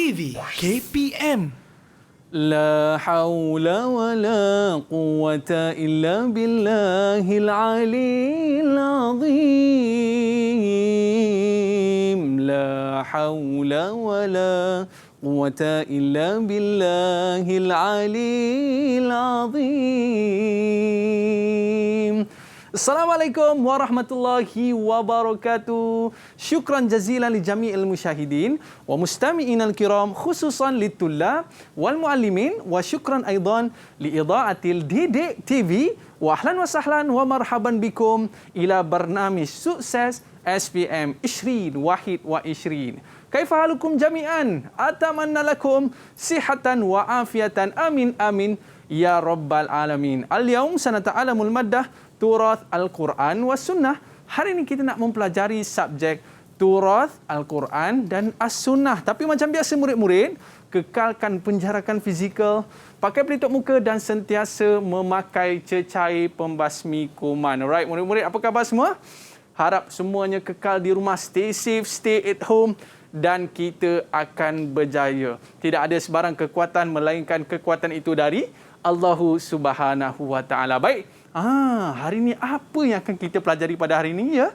TV KPM. لا حول ولا قوة إلا بالله العلي العظيم. لا حول ولا قوة إلا بالله العلي العظيم. Assalamualaikum warahmatullahi wabarakatuh. Syukran jazilan li jami'il musyahidin wa mustami'inal kiram khususan litullab wal muallimin wa syukran aidan li idha'atil Didik TV wa ahlan wa sahlan wa marhaban bikum ila barnamij sukses SPM 20 wahid wa 20. Kaifa halukum jami'an? Atamanna lakum sihatan wa afiatan. Amin amin ya rabbal alamin. Al-yaum sanata'alamul maddah Turath Al-Quran was Sunnah. Hari ini kita nak mempelajari subjek Turath Al-Quran dan As-Sunnah. Tapi macam biasa murid-murid, kekalkan penjarakan fizikal, pakai pelitup muka dan sentiasa memakai cecair pembasmi kuman. Alright murid-murid, apa khabar semua? Harap semuanya kekal di rumah, stay safe, stay at home dan kita akan berjaya. Tidak ada sebarang kekuatan melainkan kekuatan itu dari Allah Subhanahu wa taala. Baik. Hari ini apa yang akan kita pelajari pada hari ini ya?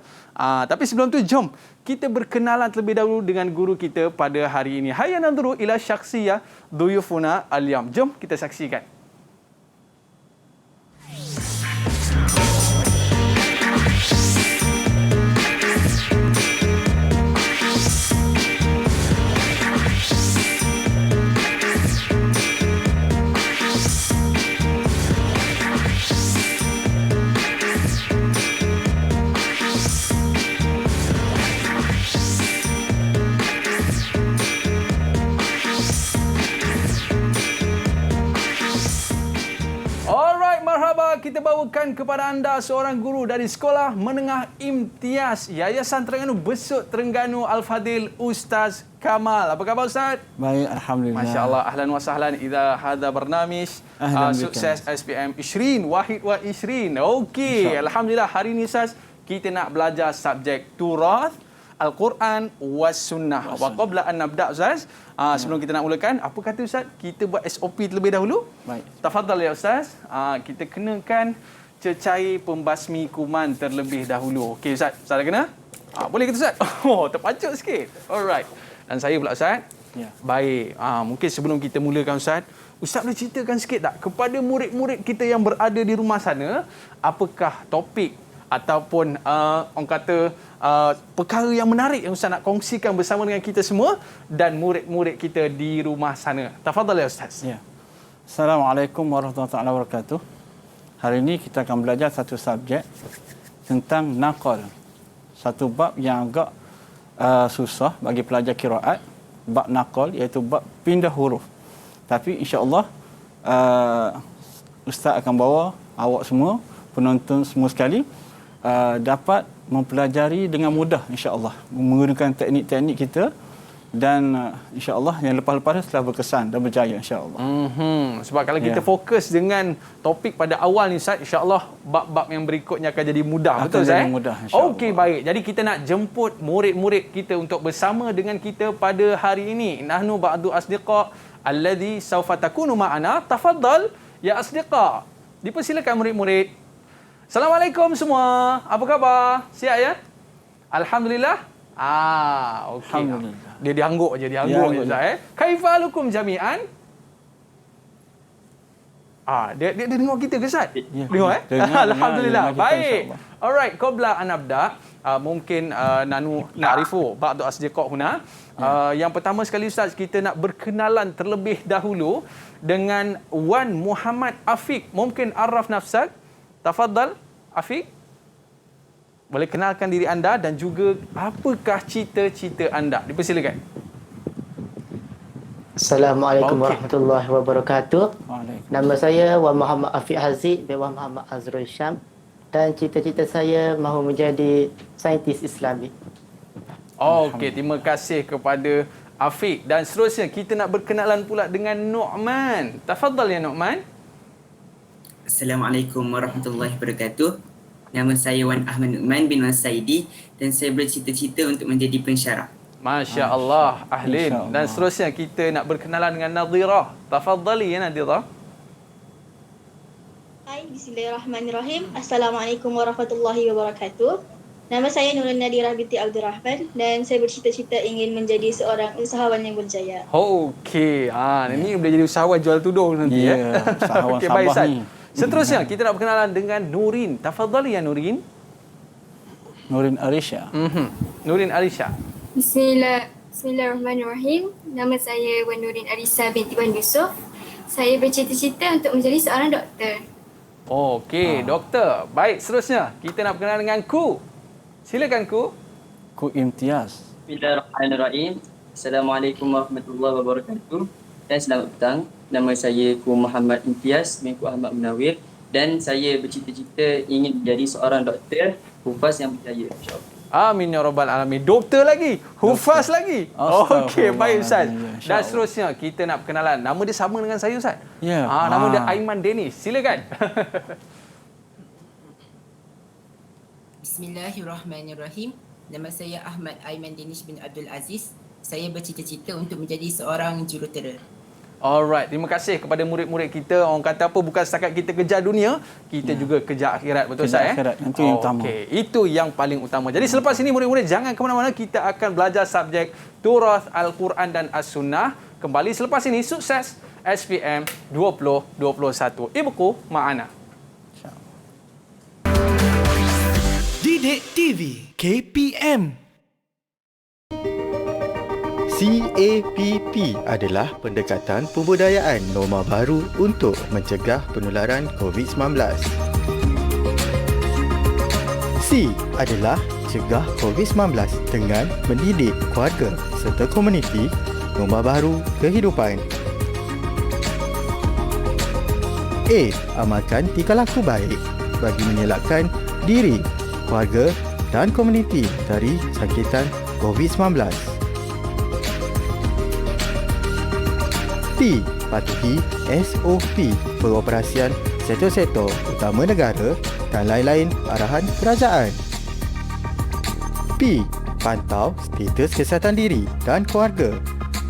Tapi sebelum tu jom kita berkenalan terlebih dahulu dengan guru kita pada hari ini. Hayya nadhuru ila syakhsiyah duyufuna al-yawm. Jom kita saksikan. Kita bawakan kepada anda seorang guru dari Sekolah Menengah Imtiaz Yayasan Terengganu Besut Terengganu Al-Fadil Ustaz Kamal. Apa khabar Ustaz? Baik, alhamdulillah. Masya-Allah, ahlan wa sahlan idza hadza barnamij sukses SPM 20 wahid wa 20. Okey, alhamdulillah hari ini Ustaz kita nak belajar subjek Turath Al-Quran was Sunnah. Wa qabla an nabda Ustaz, sebelum kita nak mulakan, apa kata Ustaz? Kita buat SOP terlebih dahulu. Baik. Tafadhal ya Ustaz. Kita kenakan cecair pembasmi kuman terlebih dahulu. Okey Ustaz, Ustaz dah kena? Boleh kita Ustaz? Oh, terpacut sikit. Alright. Dan saya pula Ustaz. Ya. Baik. Mungkin sebelum kita mulakan Ustaz, Ustaz boleh ceritakan sikit tak kepada murid-murid kita yang berada di rumah sana, apakah topik ataupun orang kata perkara yang menarik yang Ustaz nak kongsikan bersama dengan kita semua dan murid-murid kita di rumah sana. Tafadhal ya Ustaz. Ya. Assalamualaikum warahmatullahi wabarakatuh. Hari ini kita akan belajar satu subjek tentang naqal. Satu bab yang agak susah bagi pelajar qiraat, bab naqal iaitu bab pindah huruf. Tapi insya-Allah Ustaz akan bawa awak semua, penonton semua sekali dapat mempelajari dengan mudah insya-Allah menggunakan teknik-teknik kita dan insya-Allah yang lepas-lepas setelah berkesan dan berjaya insya-Allah. Sebab kalau kita fokus dengan topik pada awal ni Ustaz, insya-Allah bab-bab yang berikutnya akan jadi mudah. Betul Ustaz? Mudah insya-Allah. Okey, baik. Jadi kita nak jemput murid-murid kita untuk bersama dengan kita pada hari ini. Nahnu ba'du asdiqa alladhi sawfa takunu ma'ana. Tafadhal ya asdiqa. Dipersilakan murid-murid. Assalamualaikum semua. Apa khabar? Sihat ya? Alhamdulillah. Okey. Alhamdulillah. Dia diangguk je Ustaz. Kaifalukum jami'an? Dia dengar kita ke Ustaz? Ya. Dengar Alhamdulillah. Dengar kita, Baik. Alright, qabla an nabda, mungkin nanu na'rifu ba'du asdiqa huna. Yang pertama sekali Ustaz, kita nak berkenalan terlebih dahulu dengan Wan Muhammad Afiq. Mungkin araf nafsak. Tafadhal Afiq. Boleh kenalkan diri anda dan juga apakah cita-cita anda? Dipersilakan. Assalamualaikum warahmatullahi wabarakatuh. Waalaikumsalam. Nama saya Wan Muhammad Afiq Haziq bin Wan Muhammad Azrul Syam dan cita-cita saya mahu menjadi saintis Islami. Okey, terima kasih kepada Afiq dan seterusnya kita nak berkenalan pula dengan Nu'man. Tafadhal ya Nu'man. Assalamualaikum warahmatullahi wabarakatuh. Nama saya Wan Ahmad Nu'man bin Wan Saidi dan saya bercita-cita untuk menjadi pensyarah. Masya Allah, Ahlin. Insya Allah. Dan seterusnya kita nak berkenalan dengan Nadhirah. Tafadhali ya Nadhirah. Hai, bismillahirrahmanirrahim. Assalamualaikum warahmatullahi wabarakatuh. Nama saya Nurul Nadirah binti Abdul Rahman dan saya bercita-cita ingin menjadi seorang usahawan yang berjaya. Okey. Ini boleh jadi usahawan jual tudung nanti Ya, usahawan Okey, baik Sabah Ustaz. ni. Seterusnya kita nak berkenalan dengan Nurin. Tafadhali ya Nurin. Nurin Arisha. Nurin Arisha. Bismillahirrahmanirrahim. Nama saya Wan Nurin Arisa binti Wan Yusof. Saya bercita-cita untuk menjadi seorang doktor. Okey, doktor. Baik, seterusnya kita nak berkenalan dengan Ku. Silakan Ku. Ku Imtiaz. Bismillahirrahmanirrahim. Assalamualaikum warahmatullahi wabarakatuh. Dan selamat petang. Nama saya Ku Muhammad Imtiaz bin Ku Ahmad Munawir dan saya bercita-cita ingin menjadi seorang doktor hufaz yang berjaya, insya-Allah. Amin ya rabbal alamin. Doktor lagi, hufaz lagi. Okey, baik Ustaz. Astagfirullahaladzim. Dan seterusnya kita nak berkenalan. Nama dia sama dengan saya Ustaz. Ya. Nama dia Aiman Denis. Silakan. Bismillahirrahmanirrahim. Nama saya Ahmad Aiman Danish bin Abdul Aziz. Saya bercita-cita untuk menjadi seorang jurutera. Alright, terima kasih kepada murid-murid kita. Orang kata apa, bukan setakat kita kejar dunia, kita juga kejar akhirat. Betul Kejar Ustaz? akhirat, itu yang utama. Okey, itu yang paling utama. Jadi selepas ini murid-murid jangan ke mana-mana, kita akan belajar subjek Turath Al-Quran dan As-Sunnah. Kembali selepas ini, sukses SPM 2021. Ibuku ma'ana. Didik TV KPM. CAPP adalah pendekatan pembudayaan norma baru untuk mencegah penularan COVID-19. C adalah cegah COVID-19 dengan mendidik keluarga serta komuniti norma baru kehidupan. A. Amalkan tingkah laku baik bagi mengelakkan diri, keluarga dan komuniti dari jangkitan COVID-19. P. Patuhi SOP pengoperasian sektor-sektor utama negara dan lain-lain arahan kerajaan. P. Pantau status kesihatan diri dan keluarga.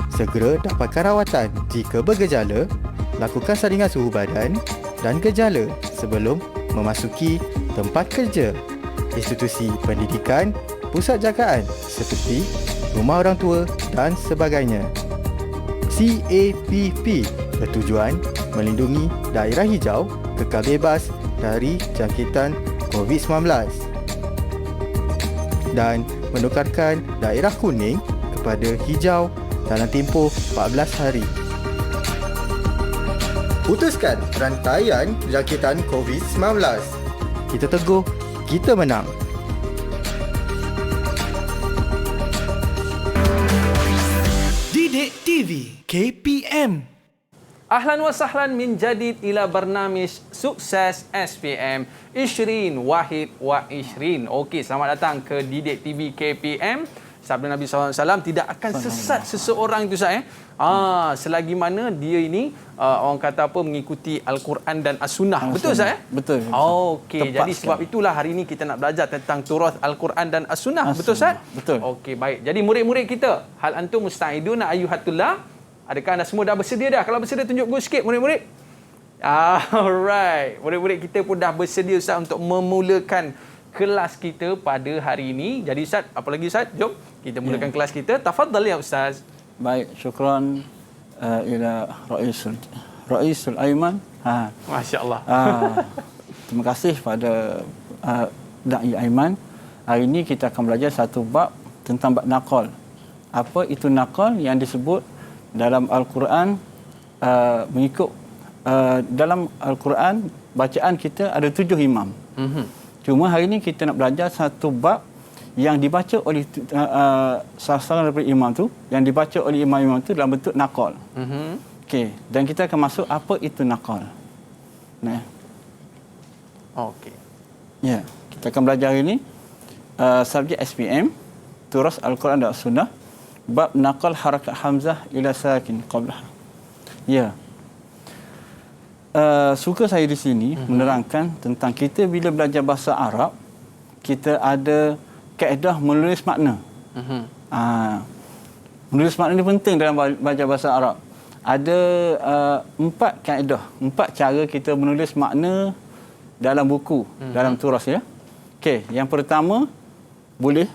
Segera dapatkan rawatan jika bergejala, lakukan saringan suhu badan dan gejala sebelum memasuki tempat kerja, institusi pendidikan, pusat jagaan seperti rumah orang tua dan sebagainya. CAPP bertujuan melindungi daerah hijau kekal bebas dari jangkitan COVID-19 dan menukarkan daerah kuning kepada hijau dalam tempoh 14 hari. Putuskan rantaian jangkitan COVID-19. Kita teguh, kita menang. Didik TV KPM. Ahlan wa sahlan min jadid ila barnamij Sukses SPM Ishrin Wahid wa Ishrin. Okey, selamat datang ke Didik TV KPM. Sabda Nabi SAW, tidak akan sesat seseorang itu Ustaz. Selagi mana dia ini orang kata apa, mengikuti Al-Quran dan As-Sunnah. Betul Ustaz? Betul. Okey, Tepat jadi sekali. sebab itulah hari ini kita nak belajar tentang Turath Al-Quran dan As-Sunnah. Betul Ustaz? Betul. Okey, baik. Jadi murid-murid kita, hal antum musta'idun ayyuhatullah? Adakah anda semua dah bersedia dah? Kalau bersedia tunjuk go sikit murid-murid. Alright. Murid-murid kita pun dah bersedia Ustaz untuk memulakan kelas kita pada hari ini. Jadi Ustaz, apa lagi Ustaz? Jom kita mulakan kelas kita. Tafadhal ya Ustaz. Baik, syukran ila Raisul Aiman. Masya-Allah. Terima kasih pada Da'i Aiman. Hari ini kita akan belajar satu bab tentang bab naqal. Apa itu naqal yang disebut dalam Al-Quran mengikut dalam Al-Quran bacaan kita ada 7 imam. Cuma hari ini kita nak belajar satu bab yang dibaca oleh salah seorang daripada imam tu, yang dibaca oleh imam-imam tu dalam bentuk naqal. Okey, dan kita akan masuk apa itu naqal. Nah. Okey. Ya, kita akan belajar hari ini subjek SPM Turath Al-Quran dan As-Sunnah, bab naqal harakat hamzah ila sakin qablaha. Ya. Suka saya di sini menerangkan tentang kita bila belajar bahasa Arab, kita ada kaedah menulis makna. Menulis makna ni penting dalam belajar bahasa Arab. Ada 4 kaedah, 4 cara kita menulis makna dalam buku, dalam turas ya. Okey, yang pertama boleh,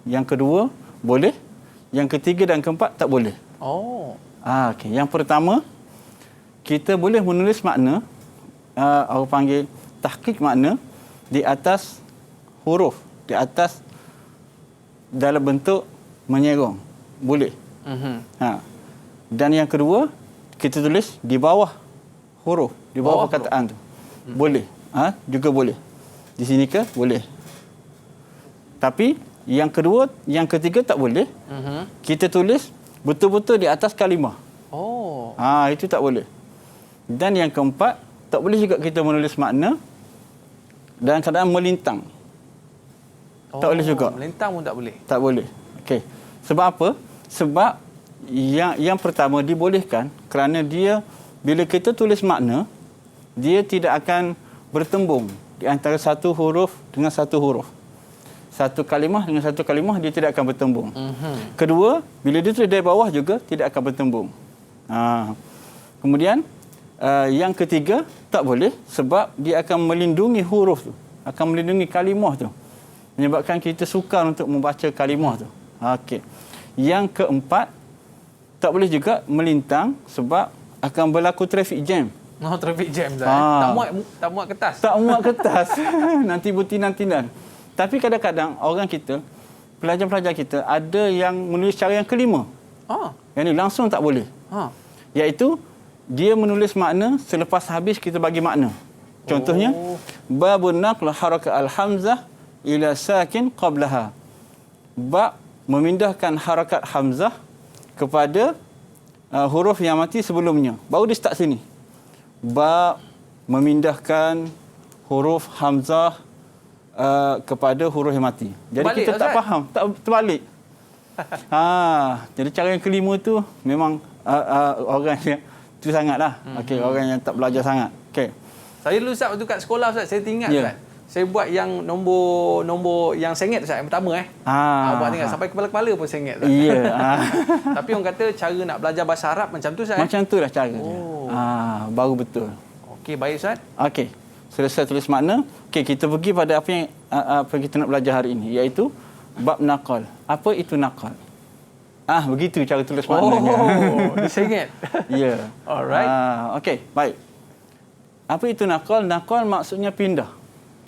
yang kedua boleh, yang ketiga dan keempat tak boleh. Oh. Okey, yang pertama kita boleh menulis makna orang panggil tahqiq makna di atas huruf, di atas dalam bentuk menyerong. Boleh. Dan yang kedua, kita tulis di bawah huruf, di bawah perkataan tu. Boleh. Juga boleh. Di sini ke? Boleh. Tapi yang kedua, yang ketiga tak boleh. Kita tulis betul-betul di atas kalimah. Oh. Itu tak boleh. Dan yang keempat, tak boleh juga kita menulis makna dalam keadaan melintang. Tak boleh juga. Melintang pun tak boleh. Tak boleh. Okey. Sebab apa? Sebab yang pertama dibolehkan kerana dia bila kita tulis makna, dia tidak akan bertembung di antara satu huruf dengan satu huruf. Satu kalimah dengan satu kalimah dia tidak akan bertembung. Kedua, bila dia tulis dari bawah juga tidak akan bertembung. Kemudian yang ketiga tak boleh sebab dia akan melindungi huruf tu, akan melindungi kalimah tu. Menyebabkan kita sukar untuk membaca kalimah tu. Okey. Yang keempat, tak boleh juga melintang sebab akan berlaku traffic jam. Traffic jam dah. Tak muat kertas. Tak muat kertas. Nanti butinan-tinan. Tapi kadang-kadang orang kita, pelajar-pelajar kita ada yang menulis cara yang kelima. Yang ni langsung tak boleh. Iaitu dia menulis makna selepas habis kita bagi makna. Contohnya, babun naql harakat al-hamzah ila sakin qablaha. Bab memindahkan harakat hamzah kepada huruf yang mati sebelumnya. Baru dia start sini. Bab memindahkan huruf hamzah kepada huruf yang mati. Jadi terbalik, kita tak faham, tak terbalik. Jadi cara yang kelima tu memang orang yang tu sangatlah. Okey, orang yang tak belajar sangat. Okey. Saya dulu Ustaz waktu kat sekolah Ustaz, saya ingat Ustaz. Saya buat yang nombor yang sengit Ustaz, yang pertama buat ingat sampai kepala-kepala pun sengit Ustaz. Ya. Tapi orang kata cara nak belajar bahasa Arab macam tu Ustaz. Macam tu lah cara dia. Baru betul. Okey, baik Ustaz. Okey. Selesai tulis makna, okey kita pergi pada apa yang kita nak belajar hari ini, iaitu bab naqal. Apa itu naqal? Begitu cara tulis maknanya. Disengit. Ya. Alright. Okey, baik. Apa itu naqal? Naqal maksudnya pindah.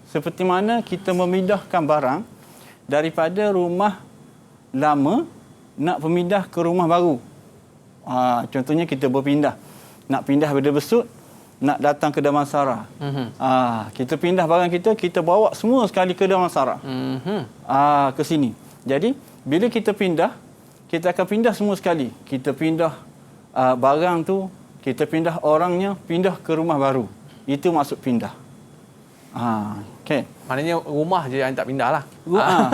Seperti mana kita memindahkan barang daripada rumah lama nak pindah ke rumah baru. Contohnya kita berpindah. Nak pindah daripada Besut, nak datang ke Damansara. Kita pindah barang kita bawa semua sekali ke Damansara. Ke sini. Jadi, bila kita pindah, kita akan pindah semua sekali. Kita pindah barang tu, kita pindah orangnya, pindah ke rumah baru. Itu maksud pindah. Okey. Maknanya rumah je yang tak pindah lah.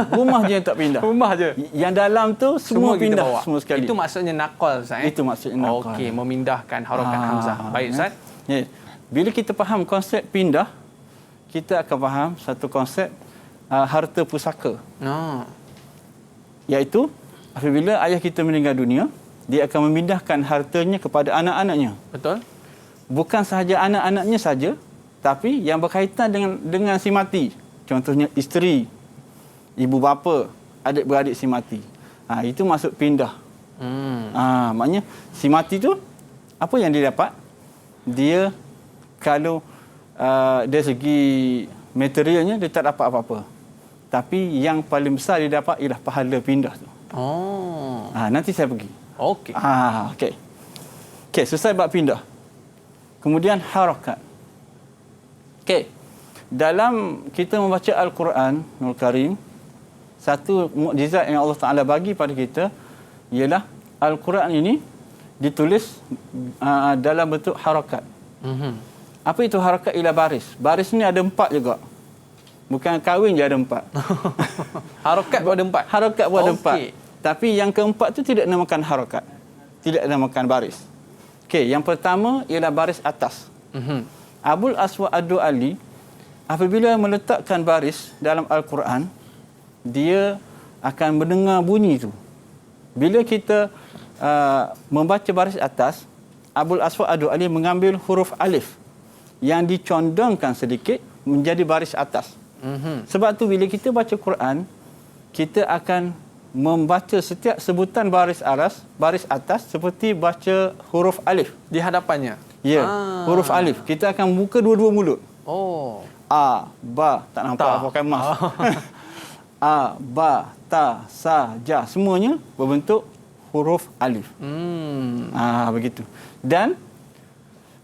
Rumah je yang tak pindah. Rumah je. Yang dalam tu semua pindah bawa. semua sekali. Itu maksudnya naqal Ustaz. Itu maksudnya naqal. Okey, memindahkan harakat hamzah. Baik Ustaz. Bila kita faham konsep pindah, kita akan faham satu konsep harta pusaka. Iaitu apabila ayah kita meninggal dunia, dia akan memindahkan hartanya kepada anak-anaknya. Betul. Bukan sahaja anak-anaknya saja, tapi yang berkaitan dengan si mati. Contohnya isteri, ibu bapa, adik-beradik si mati. Itu maksud pindah. Maknanya si mati tu apa yang dia dapat? Dia kalau dari segi materialnya dia tak dapat apa-apa. Tapi yang paling besar dia dapat ialah pahala pindah tu. Nanti saya pergi. Okey. Okey. Okey, selesai bab pindah. Kemudian harakat. Okey. Dalam kita membaca Al-Quranul Karim, satu mukjizat yang Allah Taala bagi pada kita ialah Al-Quran ini ditulis dalam bentuk harakat. Apa itu harakat? Ialah baris. Baris ni ada 4 juga. Bukan kahwin je ada 4. Harakat pun ada 4. Harakat pun ada 4. Tapi yang keempat tu tidak dinamakan harakat. Tidak dinamakan baris. Okey, yang pertama ialah baris atas. Abul Aswad Ad-Du'ali apabila meletakkan baris dalam Al-Quran, dia akan mendengar bunyi tu. bila kita membaca baris atas, Abul Aswad Ad-Du'ali mengambil huruf alif yang dicondongkan sedikit menjadi baris atas. Sebab tu bila kita baca Quran, kita akan membaca setiap sebutan baris atas seperti baca huruf alif Di hadapannya. ya. Huruf alif kita akan buka dua-dua mulut. Oh. A, ba, tak nampak Ta. pakai mas. A, ba, ta, sa, ja, semuanya berbentuk huruf alif. Begitu. Dan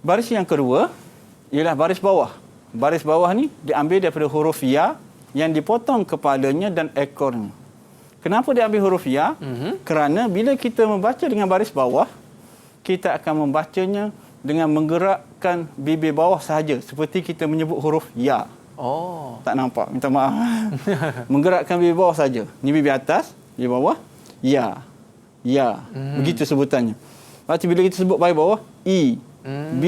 baris yang kedua ialah baris bawah. Baris bawah ni diambil daripada huruf ya yang dipotong kepalanya dan ekornya. Kenapa diambil huruf ya? Kerana bila kita membaca dengan baris bawah, kita akan membacanya dengan menggerakkan bibir bawah sahaja seperti kita menyebut huruf ya. Oh. Tak nampak, minta maaf. Menggerakkan bibir bawah saja. Ni bibir atas, bibir bawah, ya. Ya. Begitu sebutannya. Lepas tu bila kita sebut bibir bawah, i, b,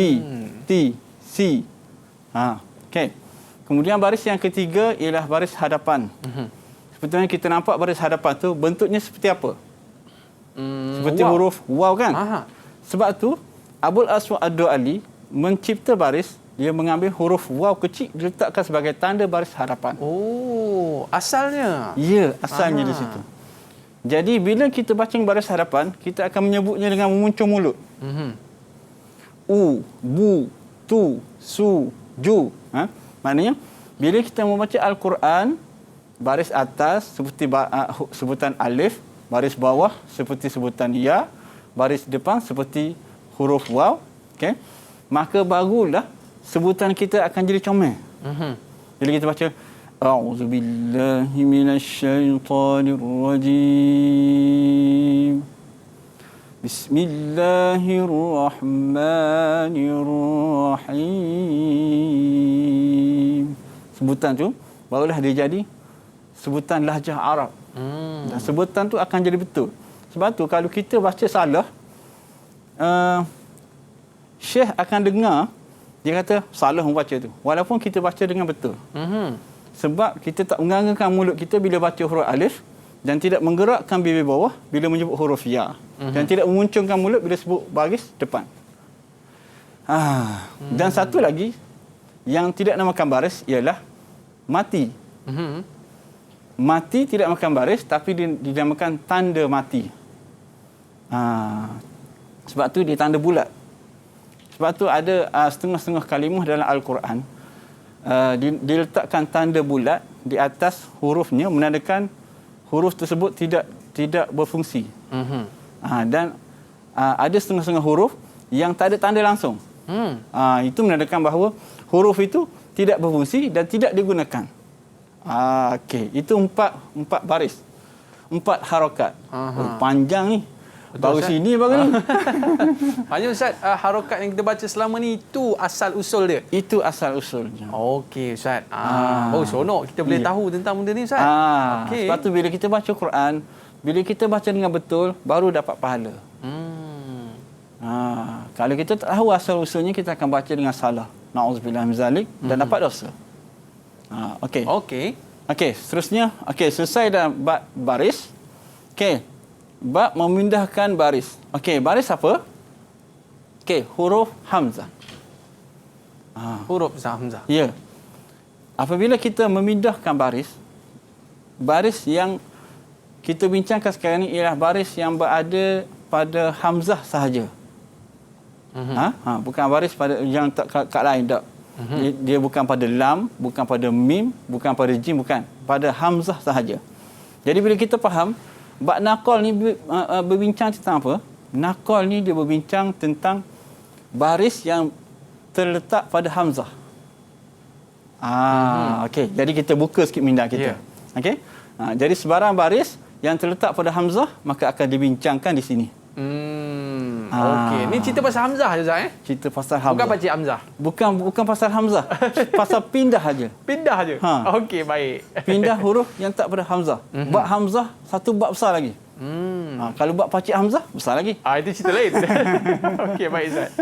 t, c. Okey. Kemudian baris yang ketiga ialah baris hadapan. Seperti yang kita nampak baris hadapan tu bentuknya seperti apa? Seperti huruf waw kan? Sebab tu Abul Aswad Ad-Du'ali mencipta baris, dia mengambil huruf waw kecil diletakkan sebagai tanda baris hadapan. Oh, asalnya. Ya, asalnya di situ. Jadi bila kita baca baris hadapan, kita akan menyebutnya dengan memuncung mulut. U, bu, tu, su, ju. Maknanya bila kita membaca Al-Quran, baris atas seperti sebutan alif, baris bawah seperti sebutan ya, baris depan seperti huruf waw, okey, maka barulah sebutan kita akan jadi comel. Bila kita baca a'udzubillahi minasyaitonirrajim, bismillahirrahmanirrahim, sebutan tu barulah dia jadi sebutan lahjah Arab. Dan sebutan tu akan jadi betul. Sebab tu kalau kita baca salah, Syekh akan dengar dia kata salah membaca tu walaupun kita baca dengan betul. Sebab kita tak menganggarkan mulut kita bila baca huruf alif dan tidak menggerakkan bibir bawah bila menyebut huruf ya, dan tidak memuncungkan mulut bila sebut baris depan. Dan satu lagi yang tidak namakan baris ialah mati. Mati tidak makan baris tapi dinamakan tanda mati. Sebab tu dia tanda bulat. Sebab tu ada setengah-setengah kalimah dalam Al-Quran diletakkan tanda bulat di atas hurufnya menandakan huruf tersebut tidak berfungsi. Dan ada setengah-setengah huruf yang tak ada tanda langsung. Itu menandakan bahawa huruf itu tidak berfungsi dan tidak digunakan. Okey, itu empat baris. 4 harakat. Panjang ni. Baru Ustaz. sini baru ni. Hanya Ustaz, harokat yang kita baca selama ni itu asal usul dia. Itu asal usulnya. Okey Ustaz. Oh seronok kita boleh tahu tentang benda ni Ustaz. Okey. Sebab tu bila kita baca Quran, bila kita baca dengan betul baru dapat pahala. Kalau kita tak tahu asal usulnya, kita akan baca dengan salah. Na'udzubillah min zalik dan dapat dosa. Okey. Okey, seterusnya. Okey, selesai dah bab baris. Okey. Bab memindahkan baris. Okey, baris apa? Okey, huruf hamzah. Huruf hamzah. Ya. Apabila kita memindahkan baris yang kita bincangkan sekarang ni ialah baris yang berada pada hamzah sahaja. Bukan baris pada yang tak kat lain tak. Dia bukan pada lam, bukan pada mim, bukan pada jim, bukan. Pada hamzah sahaja. Jadi bila kita faham, bab naqal ni berbincang tentang apa? Naqal ni dia berbincang tentang baris yang terletak pada hamzah. Okey, jadi kita buka sikit minda kita. Okey. Jadi sebarang baris yang terletak pada hamzah maka akan dibincangkan di sini. Okey, ni cerita pasal hamzah je Ustaz Cerita pasal hamzah. Bukan pakcik hamzah. Bukan pasal hamzah. Pasal pindah aja. Pindah je. Okey, baik. Pindah huruf yang tak pada hamzah. Bab hamzah satu bab besar lagi. Kalau bab pakcik hamzah besar lagi. Itu cerita lain. Okey, baik Ustaz.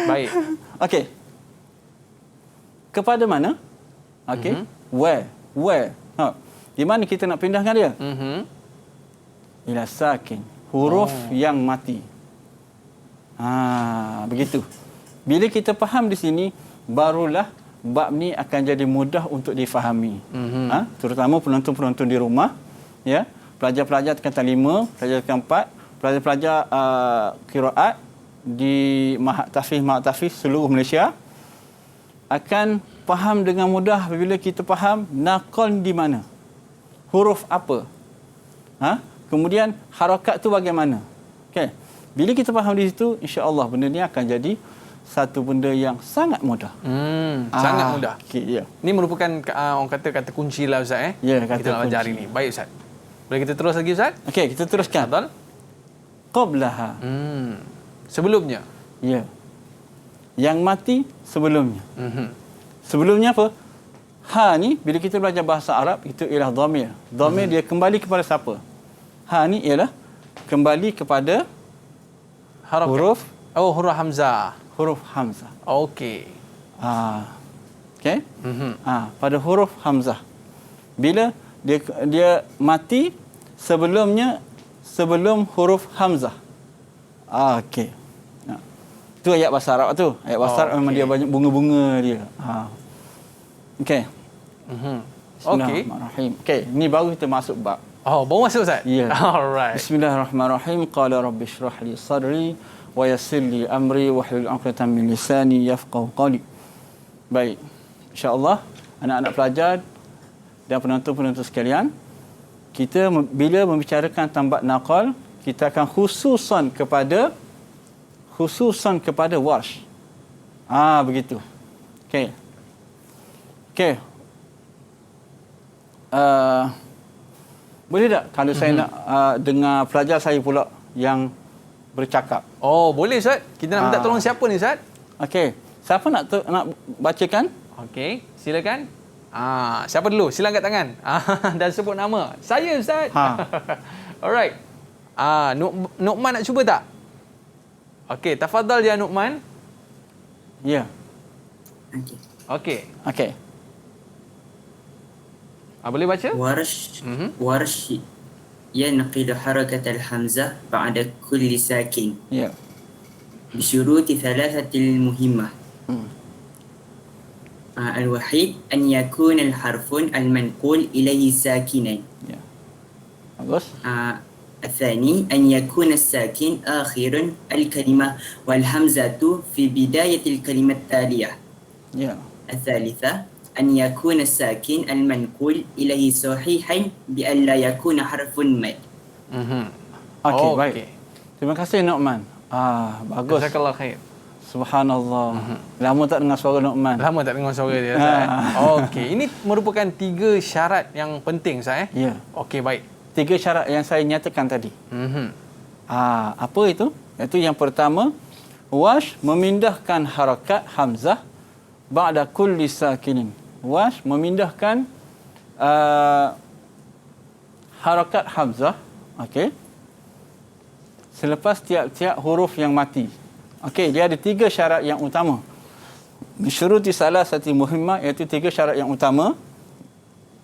Baik. Okey. Kepada mana? Okey. Where? Di mana kita nak pindahkan dia? Ila sakin. huruf yang mati. Begitu. Bila kita faham di sini, barulah bab ni akan jadi mudah untuk difahami. Terutama penonton-penonton di rumah, ya, pelajar-pelajar tingkatan 5, pelajar tingkatan 4, pelajar-pelajar qiraat di Mahat Tahfiz seluruh Malaysia akan faham dengan mudah apabila kita faham naqal di mana, huruf apa, kemudian harakat tu bagaimana. Okey, bila kita faham di situ, insya-Allah benda ni akan jadi satu benda yang sangat mudah. Sangat mudah. Okey, ya. Ini merupakan orang kata kunci lah Ustaz Ya, kata kita nak belajar hari kunci. ni. Baik Ustaz. Boleh kita terus lagi Ustaz? Okey, kita teruskan. Betul? Qablaha. Sebelumnya. Ya. Yang mati sebelumnya. Sebelumnya apa? Ha ni bila kita belajar bahasa Arab itu ialah dhamir. Dhamir dia kembali kepada siapa? Ha ni ialah kembali kepada Harakat. huruf huruf hamzah. huruf hamzah. Okey. Okey? Pada huruf hamzah. Bila dia mati sebelum huruf hamzah. Okey. Itu ayat bahasa Arab tu. Ayat bahasa Arab memang dia banyak bunga-bunga dia. Okey. Bismillahirrahmanirrahim. Okey, ni baru kita masuk bab. Baru masuk Ustaz? Ya. Alright. Bismillahirrahmanirrahim. Qala rabbi shrah li sadri wa yassir li amri wahlul 'uqdatam min lisani yafqahu qawli. Baik. Insya-Allah anak-anak pelajar dan penonton-penonton sekalian, kita bila membicarakan tentang bab naqal, kita akan khususan kepada Warsh. Begitu. Okey. Okey. Boleh tak kalau saya nak dengar pelajar saya pula yang bercakap? Boleh Ustaz. Kita nak minta tolong siapa ni Ustaz? Okey. Siapa nak bacakan? Okey, silakan. Siapa dulu? Sila angkat tangan. Dan sebut nama. Saya Ustaz. Alright. Nu'man nak cuba tak? Okey, tafadhal ya Nu'man. Ya. Okey. Okey. Boleh baca? Warsh ينقل حركة الحمزة بعد كل ساكن بشروط ثلاثة المهمة. الوحيد أن يكون الحرف المنقول إليه ساكنا. الثاني أن يكون الساكن آخر الكلمة والهمزة في بداية الكلمة التالية. الثالثة أن يكون الساكن المنقول إليه صحيحا بأن لا يكون حرف مد. Okey, baik. Terima kasih Nu'man. Bagus. Jazakallah khair. Subhanallah. Lama tak dengar suara Nu'man. Lama tak dengar suara dia Okey, ini merupakan 3 syarat yang penting Ustaz Ya. Okey, baik. 3 syarat yang saya nyatakan tadi. Apa itu? Iaitu yang pertama, Warsh memindahkan harakat hamzah ba'da kulli sakinin. Warsh memindahkan harakat hamzah, okey, selepas tiap-tiap huruf yang mati. Okey, dia ada 3 syarat yang utama. Syuruti salasati muhimmah, iaitu 3 syarat yang utama.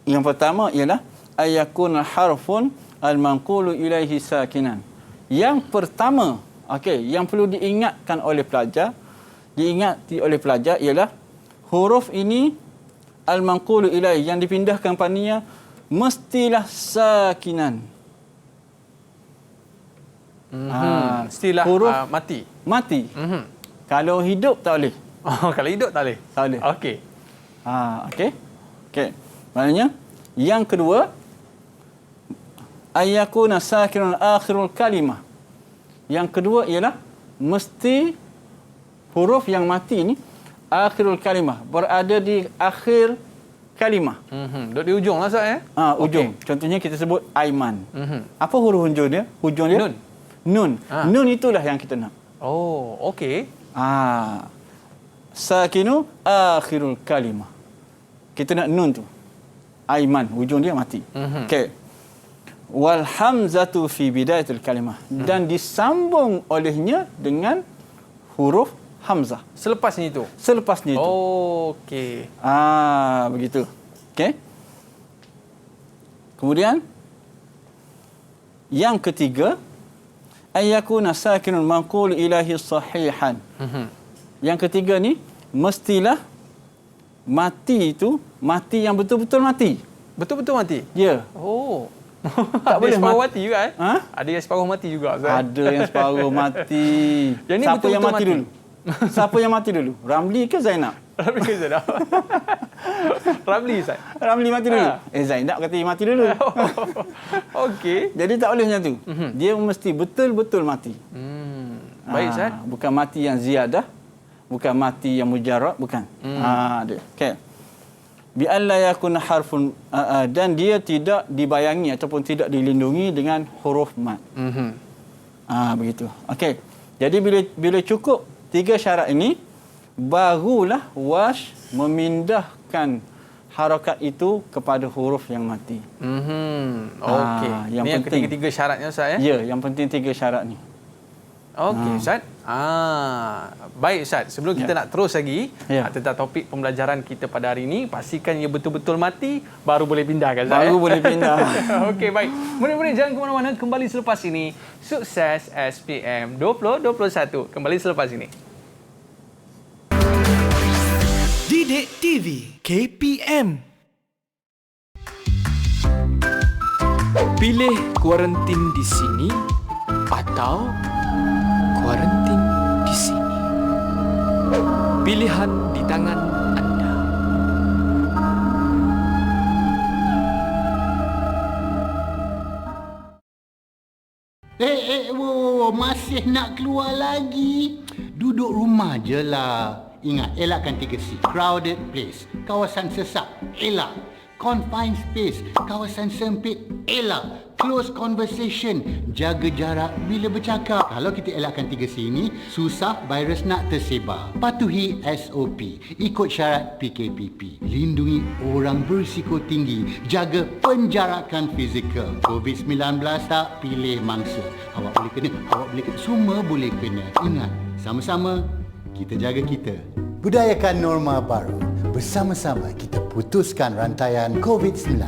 Yang pertama ialah ayakun harfun al-manqulu ilaihi sakinan. Yang pertama, okey, yang perlu diingatkan oleh pelajar, diingati oleh pelajar ialah huruf ini al-manqulu ilaihi, yang dipindahkan padanya mestilah sakinan. Mestilah huruf mati. Kalau hidup tak boleh. Kalau hidup tak boleh. Tak boleh. Okey. Okey. Maknanya yang kedua, ayyakuna sakinun akhirul kalimah. Yang kedua ialah mesti huruf yang mati ini akhirul kalimah, berada di akhir kalimah. Duduk di ujung lah Ustaz Ujung. Okay. Contohnya kita sebut Aiman. Apa huruf hujung dia? Nun. Nun itulah yang kita nak. Okey. Sakinu akhirul kalimah. Kita nak nun tu. Aiman, hujung dia mati. Okey. Wal hamzatu fi bidayatil kalimah, dan disambung olehnya dengan huruf hamzah. Selepasnya itu. Okey. Begitu. Okey. Kemudian yang ketiga ayyakuna sakinul manqul ilahi sahihan. Yang ketiga ni, mestilah mati itu mati yang betul-betul mati. Betul-betul mati? Ya. Oh. Tak boleh separuh mati juga Ha? Ada yang separuh mati juga Ustaz. Ada yang separuh mati. Yang ni Siapa betul-betul yang mati mati? dulu? Siapa yang mati dulu? Ramli ke Zainab? Ramli ke Zainab? Ramli Ustaz. Ramli mati dulu. Zainab kata dia mati dulu. Okey. Jadi tak boleh macam tu. Dia mesti betul-betul mati. Baik Ustaz. Bukan mati yang ziyadah, bukan mati yang mujarrad, bukan. Dia. Okey. Bi alla yakun harfun dan dia tidak dibayangi ataupun tidak dilindungi dengan huruf mat. Begitu. Okey. Jadi bila cukup 3 syarat ini, barulah wash memindahkan harakat itu kepada huruf yang mati. Okey. Yang Ini yang penting. ketiga syaratnya Ustaz ya? Ya, yang penting 3 syarat ni. Okey Ustaz. Baik Ustaz, sebelum kita nak terus lagi tentang topik pembelajaran kita pada hari ini, pastikan ia betul-betul mati baru boleh pindah kan Ustaz? Baru boleh pindah. Okey, baik. Murid-murid jangan ke mana-mana, kembali selepas ini. Sukses SPM 2021. Kembali selepas ini. Didik TV KPM. Pilih kuarantin di sini atau kuarantin di sini. Pilihan di tangan anda. Masih nak keluar lagi? Duduk rumah je lah. Ingat, elakkan 3C. Crowded place, kawasan sesak, elak. Confined space, kawasan sempit, elak. Close conversation, jaga jarak bila bercakap. Kalau kita elakkan 3C ini, susah virus nak tersebar. Patuhi SOP, ikut syarat PKPP. Lindungi orang berisiko tinggi, jaga penjarakan fizikal. COVID-19 tak pilih mangsa. Awak boleh kena, awak boleh kena, semua boleh kena. Ingat, sama-sama kita jaga kita. Budayakan norma baru. Bersama-sama kita putuskan rantaian COVID-19.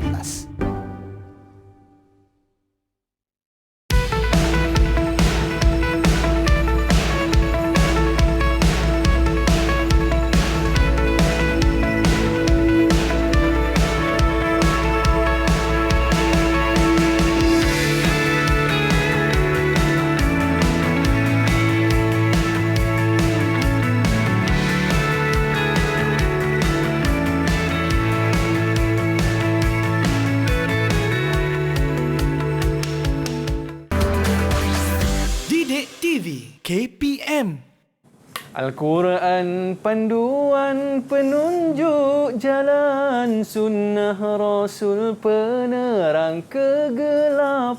Didik TV KPM. Al-Quran panduan penunjuk jalan, sunnah Rasul penerang kegelapan.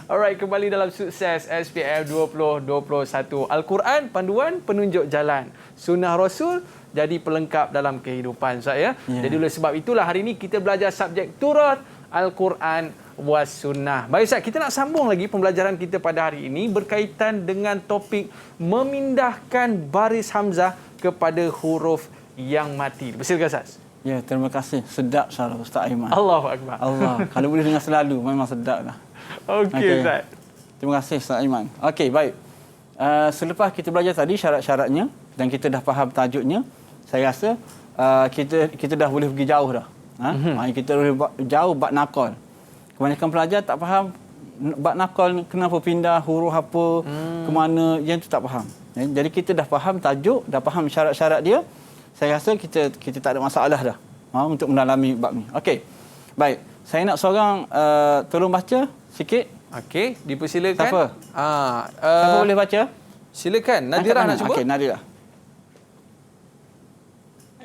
Alright, kembali dalam Sukses SPM 2021. Al-Quran panduan penunjuk jalan, sunnah Rasul jadi pelengkap dalam kehidupan saya. Jadi oleh sebab itulah hari ini kita belajar subjek Turat, Al-Quran was sunnah. Baik Ustaz, kita nak sambung lagi pembelajaran kita pada hari ini berkaitan dengan topik memindahkan baris hamzah kepada huruf yang mati. Betul ke Ustaz? Ya, terima kasih. Sedap suara Ustaz Aiman. Allahu Akbar. Allah, kalau boleh dengar selalu memang sedap lah. Okey Ustaz. Terima kasih Ustaz Aiman. Okey, baik. Selepas kita belajar tadi syarat-syaratnya dan kita dah faham tajuknya, saya rasa kita dah boleh pergi jauh dah. Kita boleh jauh bab nakal. Kebanyakan pelajar tak faham bab nakal kenapa pindah huruf apa ke mana, yang tu tak faham. Jadi kita dah faham tajuk, dah faham syarat-syarat dia. Saya rasa kita tak ada masalah dah untuk mendalami bab ni. Okey. Baik, saya nak seorang tolong baca sikit. Okey, dipersilakan. Siapa? Siapa boleh baca? Silakan. Nadirah nak cuba? Okey, Nadirah.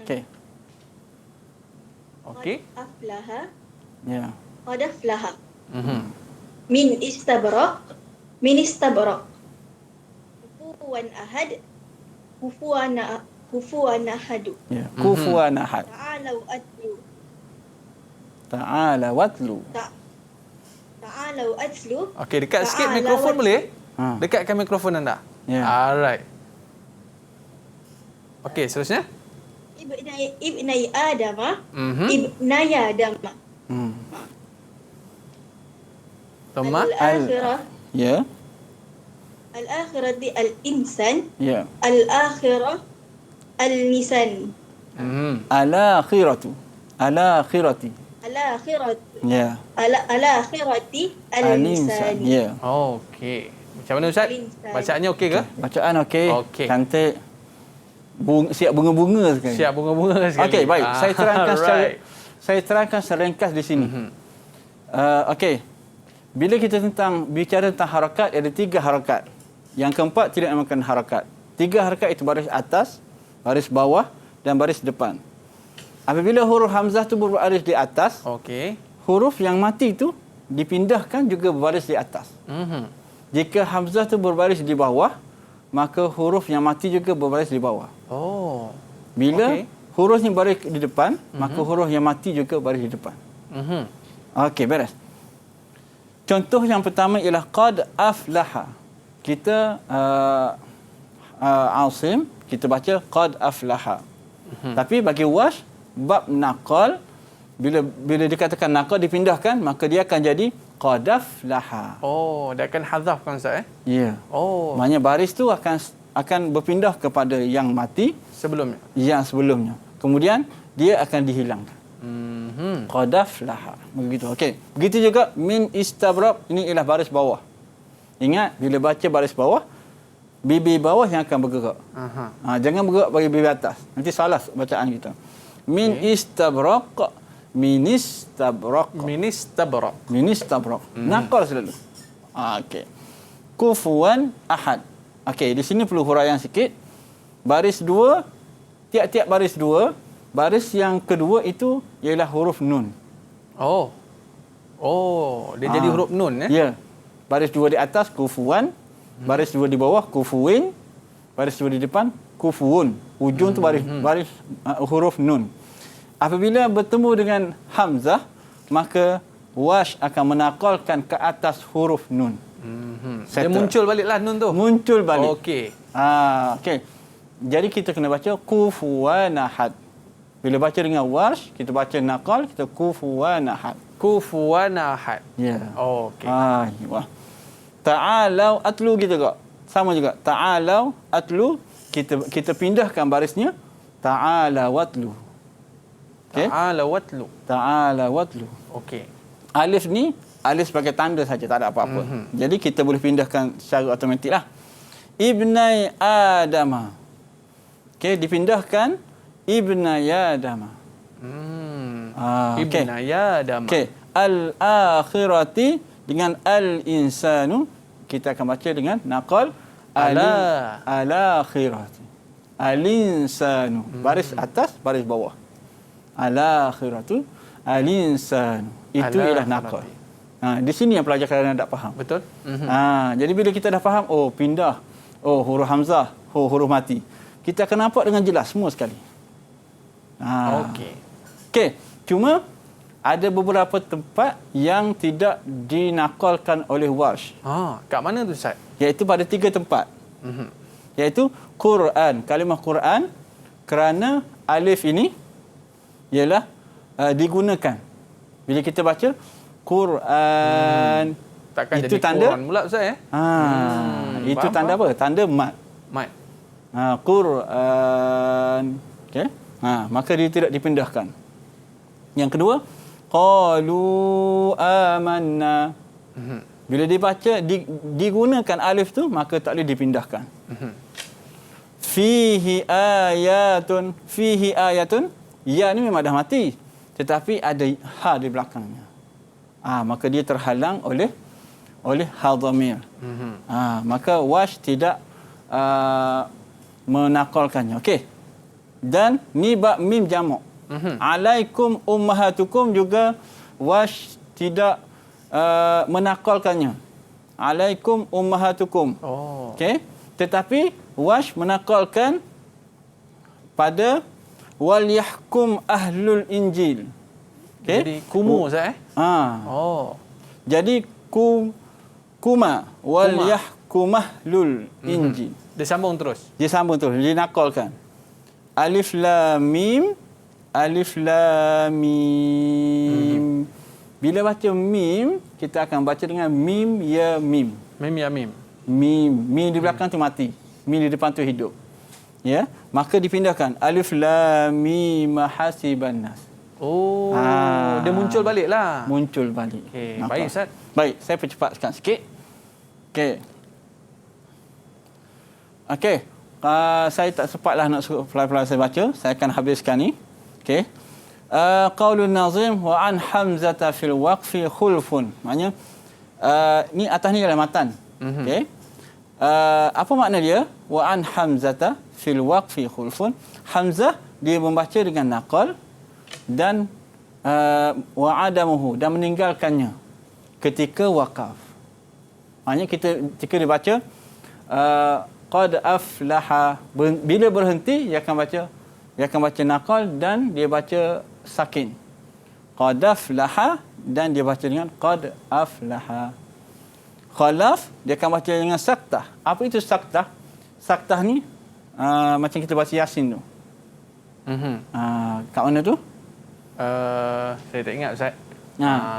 Okey. Okey. Aflaha. Ya. Qad aflaha. Min istabrak. Min istabrak. Kufuwan ahad. Kufuwan ahadu. Ya. Kufuwan ahad. Ta'alau atlu. Ta'ala watlu. Ta'alau atlu. Okey, dekat sikit mikrofon boleh? Dekatkan mikrofon anda. Ya. Alright. Okey, seterusnya. Ibnai Adama. Ibnai Adama. Toma Al-akhirah. Ya. Al-akhirati al-insan. Ya. Al-akhirah al-nisan. Al-akhiratu. Al-akhirati. Al-akhirat. Ya. Al-akhirati al-nisan. Ya. Okey. Macam mana Ustaz? Al-insan. Bacaannya okey ke? Bacaan okey. Okey. Cantik. Siap bunga-bunga sekali. Siap bunga-bunga sekali. Okey, baik. Right. Saya terangkan secara ringkas di sini. Okey. Bila kita bicara tentang harakat, ada 3 harakat. Yang keempat tidak memakan harakat. 3 harakat itu baris atas, baris bawah dan baris depan. Apabila huruf hamzah tu berbaris di atas, okey, huruf yang mati tu dipindahkan juga berbaris di atas. Jika hamzah tu berbaris di bawah, maka huruf yang mati juga berbaris di bawah. Oh. Bila huruf yang baris di depan, maka huruf yang mati juga baris di depan. Okey, beres. Contoh yang pertama ialah qad aflaha. Kita Asim, kita baca qad aflaha. Tapi bagi Warsh, bab naqal, bila dikatakan naqal dipindahkan, maka dia akan jadi qad aflaha. Oh, dia akan hazafkan Ustaz Ya. Oh. Maknanya baris tu akan berpindah kepada yang mati sebelumnya. Yang sebelumnya. Kemudian dia akan dihilangkan. Qad aflaha. Begitu. Okey. Begitu juga min istabraq, ini ialah baris bawah. Ingat bila baca baris bawah, bibir bawah yang akan bergerak. Jangan bergerak bagi bibir atas. Nanti salah bacaan kita. Min istabraq, min istabraq. Min istabraq. Min istabraq. Naqal selalu. Okey. Kufuwan ahad. Okey, di sini perlu huraian sikit. Baris 2, tiap-tiap baris 2, baris yang kedua itu ialah huruf nun. Oh. Oh, dia jadi huruf nun Ya. Baris 2 di atas kufuwan, baris 2 di bawah kufuwin, baris 2 di depan kufuun. Ujung tu baris huruf nun. Apabila bertemu dengan hamzah, maka Warsh akan menakalkan ke atas huruf nun. Dia muncul baliklah nun tu. Muncul balik. Okey. Okey. Jadi kita kena baca kufuwan ahad. Bila baca dengan Warsh, kita baca naqal, kita kufuwan ahad. Kufuwan ahad. Ya. Okey. Wah. Ta'alau atlu kita juga. Sama juga. Ta'alau atlu, kita pindahkan barisnya. Ta'ala watlu. Okay? Ta'ala watlu. Ta'ala watlu. Okey. Alif ni, alif sebagai tanda saja, tak ada apa-apa. Jadi kita boleh pindahkan secara automatik lah. Ibnai Adama. Okey, dipindahkan Ibnai Adama. Ibnai Adama. Okey. Al-akhirati dengan al-insanu, kita akan baca dengan naqal al-akhirati. Al-insanu. Baris atas, baris bawah. Al-akhiratu, al-insanu. Itu ialah naqal. Di sini yang pelajar kadang-kadang tak faham. Betul. Jadi bila kita dah faham, pindah. Huruf hamzah, huruf mati. Kita akan nampak dengan jelas semua sekali. Okey. Okey. Cuma ada beberapa tempat yang tidak dinakalkan oleh Warsh. Kat mana tu Ustaz? Iaitu pada 3 tempat. Iaitu Quran, kalimah Quran, kerana alif ini ialah digunakan. Bila kita baca Quran, takkan itu jadi tanda Quran pula Ustaz itu tanda apa? Tanda mat. Mat. Quran. Okey. Maka dia tidak dipindahkan. Yang kedua, qalu amanna. Bila dibaca digunakan alif tu, maka tak boleh dipindahkan. Fihi ayatun, fihi ayatun. Ya ni memang dah mati, tetapi ada ha di belakangnya. Maka dia terhalang oleh ha dhamir. Maka Warsh tidak menakalkannya. Okey. Dan ni bab mim jamak. Alaikum ummahatukum juga Warsh tidak menakalkannya. Alaikum ummahatukum. Okey. Tetapi Warsh menakalkan pada wal yahkum ahlul injil. Okey. Jadi kumu Ustaz Jadi kuma wal yahkum ahlul injil. Dia sambung terus. Dia nakalkan. Alif lam mim, alif lam mim. Bila baca mim, kita akan baca dengan mim ya mim. Mim ya mim. Mim di belakang tu mati. Mim di depan tu hidup. Ya, maka dipindahkan alif lam mim hasiban nas. Oh, dia muncul baliklah. Muncul balik. Okey, baik Ustaz. Baik, saya percepatkan sikit. Okey. Okey. Saya tak sempatlah nak suruh pelan-pelan saya baca. Saya akan habiskan ni. Okey. Qaulun nazim wa an hamzata fil waqfi khulfun. Maknanya ni atas ni adalah matan. Okey. Apa makna dia? Wa an hamzata fil waqfi khulfun. Hamzah dia membaca dengan naqal dan wa adamuhu dan meninggalkannya ketika waqaf. Maknanya ketika dibaca qad aflaha, bila berhenti dia akan baca naqal dan dia baca sakin. Qad aflaha dan dia baca dengan qad aflaha. Khalaf dia akan baca dengan saktah. Apa itu saktah? Saktah ni macam kita baca Yasin tu. Kat mana tu? Saya tak ingat Ustaz.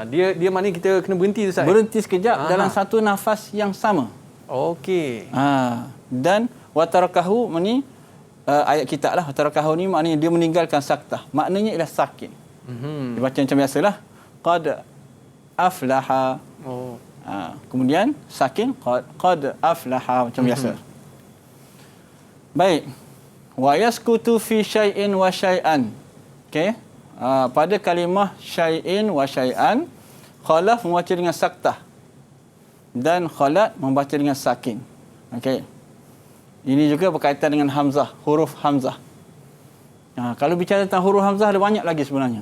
Dia mana kita kena berhenti tu Ustaz? Berhenti sekejap dalam satu nafas yang sama. Okey. Dan watarakahu ni ayat kitab lah. Watarakahu ni maknanya dia meninggalkan saktah. Maknanya ialah sakin. Dia baca macam biasalah. Qad aflaha. Kemudian sakin qad aflaha macam biasa. Baik. Wa yaskutu fi syai'in wa syai'an. Okey. Pada kalimah syai'in wa syai'an, khalaf membaca dengan saktah dan khalat membaca dengan sakin. Okey. Ini juga berkaitan dengan hamzah, huruf hamzah. Kalau bicara tentang huruf hamzah ada banyak lagi sebenarnya.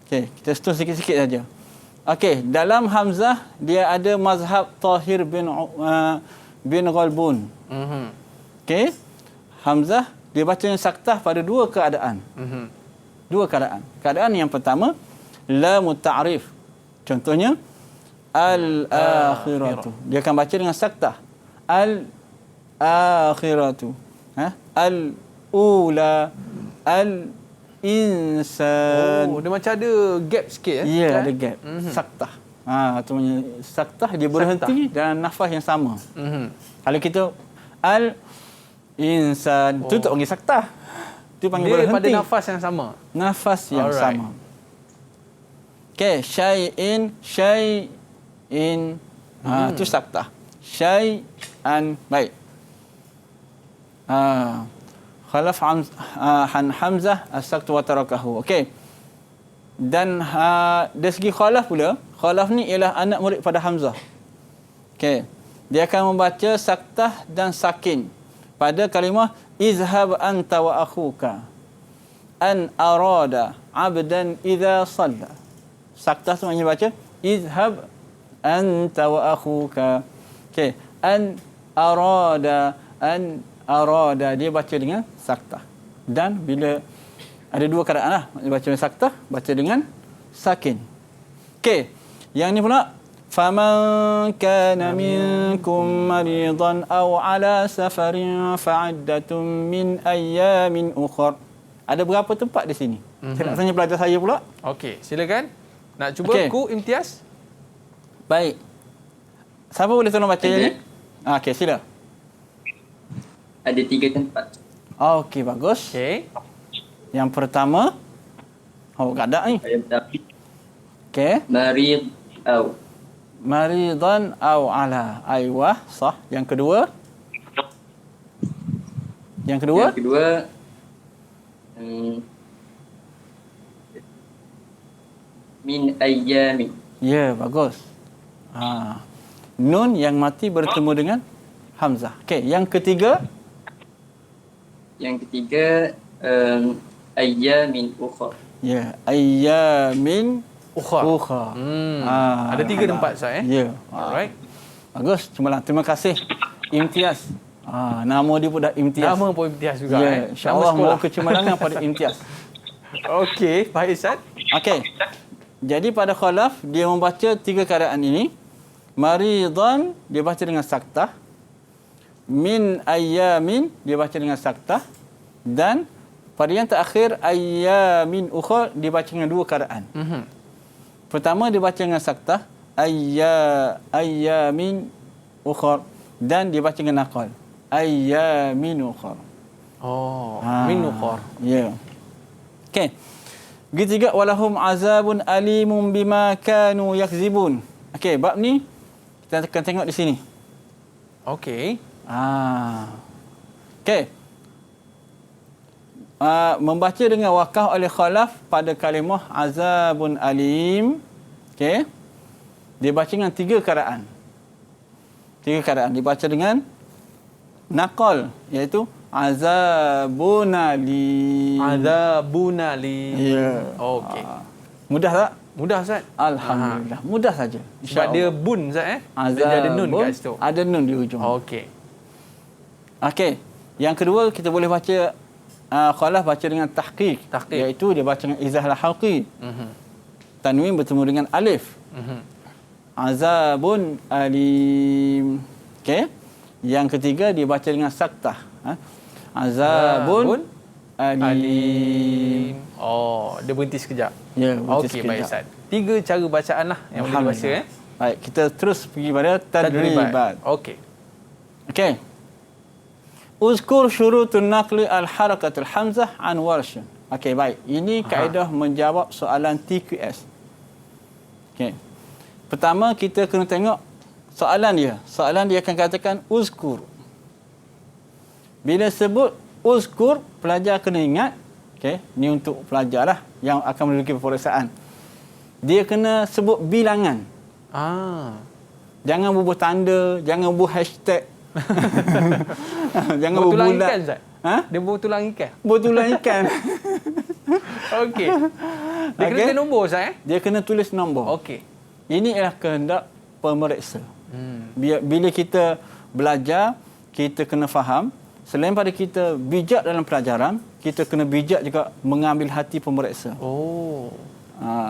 Okey, kita sentuh sikit-sikit saja. Okey, dalam hamzah dia ada mazhab Tahir bin Ghalbun. Okey. Hamzah dia baca dengan saktah pada dua keadaan. Dua keadaan. Keadaan yang pertama lam ta'rif. Contohnya al-akhiratu. Dia akan baca dengan saktah. Al-akhiratu. Al-ula. Al-insan. Oh, dia macam ada gap sikit Ya, ada gap. Saktah. Tu punya saktah dia berhenti dalam nafas yang sama. Kalau kita al-insan tu tak panggil saktah. Itu panggil dia berhenti. pada nafas yang sama. Nafas yang sama. Okey, syai'in. Itu saktah. Syai'an. Baik. Khalaf hamzah as-saktu wa tarakahu. Okey. Dan dari segi khalaf pula, khalaf ni ialah anak murid pada hamzah. Okey. Dia akan membaca saktah dan sakin pada kalimah izhab anta wa akhuka an arada abdan idza salla. Saktah tu maknanya baca izhab anta wa akhuka. Okey, an arada dia baca dengan saktah. Dan bila ada dua keadaan lah, baca dengan saktah, baca dengan sakin. Okey, yang ni pula faman kana minkum maridan aw ala safarin fa'iddatun min ayyamin ukhra. Ada berapa tempat di sini? Saya nak tanya pelajar saya pula. Okey, silakan. Nak cuba Ku Imtiaz? Baik. Siapa boleh tolong baca ni? Okey, sila. Ada 3 tempat. Okey, bagus. Okey. Yang pertama, gadak ni. Okey. Maridan aw ala. Aywa, sah. Yang kedua? Yang kedua? Min ayyami. Ya, bagus. Nun yang mati bertemu dengan hamzah. Okey, yang ketiga? Yang ketiga ayyamin ukhra. Ya, ayyamin ukhra. Ada 3 tempat Ustaz Ya. Alright. Bagus, cemerlang. Terima kasih Imtiaz. Nama dia pun dah Imtiaz. Nama pun Imtiaz juga. Ya, insya-Allah mau kecemerlangan pada Imtiaz. Okey, baik Ustaz. Okey. Jadi pada khalaf dia membaca 3 keadaan ini. Maridan dia baca dengan saktah. Min ayyamin dia baca dengan saktah. Dan pada yang terakhir ayyamin ukhra dia baca dengan 2 keadaan. Pertama dia baca dengan saktah ayyamin ukhra. dan dibaca dengan naqal. Ayyamin ukhra. Oh, min ukhra. Ya. Okey. Begitu juga walahum azabun alimun bima kanu yakzibun. Okey, bab ni kita akan tengok di sini. Okey. Okey. Membaca dengan wakaf oleh khalaf pada kalimah azabun alim. Okey. Dia baca dengan 3 keadaan. 3 keadaan. Dibaca dengan naqal, iaitu azabun alim. Azabun alim. Ya. Okey. Mudah tak? Mudah Ustaz. Alhamdulillah. Mudah saja. Sebab dia bun Ustaz dia ada nun kat situ. Ada nun di hujung. Okey. Okey. Yang kedua kita boleh baca khalaf baca dengan tahqiq, iaitu dia baca dengan izahlah halqi. Tanwin bertemu dengan alif. Azabun alim. Okey. Yang ketiga dia baca dengan saktah. Azabun alim. Oh, dia berhenti sekejap. Ya, berhenti sekejap. Okey, baik Ustaz. 3 cara bacaan lah yang boleh dibaca. Baik, kita terus pergi pada tadribat. Okey. Okey. Uzkur syurutun naqli al-harakatul hamzah an warsh. Okey, baik. Ini kaedah menjawab soalan TQS. Okey. Pertama kita kena tengok soalan dia. Soalan dia akan katakan uzkur. Bila sebut uzkur, pelajar kena ingat, okey, ni untuk pelajar lah yang akan memiliki peperiksaan. Dia kena sebut bilangan. Jangan bubuh tanda, jangan bubuh hashtag. Jangan bubuh bulat. Ikan, Zat? Dia bubuh tulang ikan. Bubuh tulang ikan. Okey. Dia kena tulis nombor, Zat? Dia kena tulis nombor. Okey. Ini ialah kehendak pemeriksa. Bila kita belajar, kita kena faham. Selain pada kita bijak dalam pelajaran, kita kena bijak juga mengambil hati pemeriksa.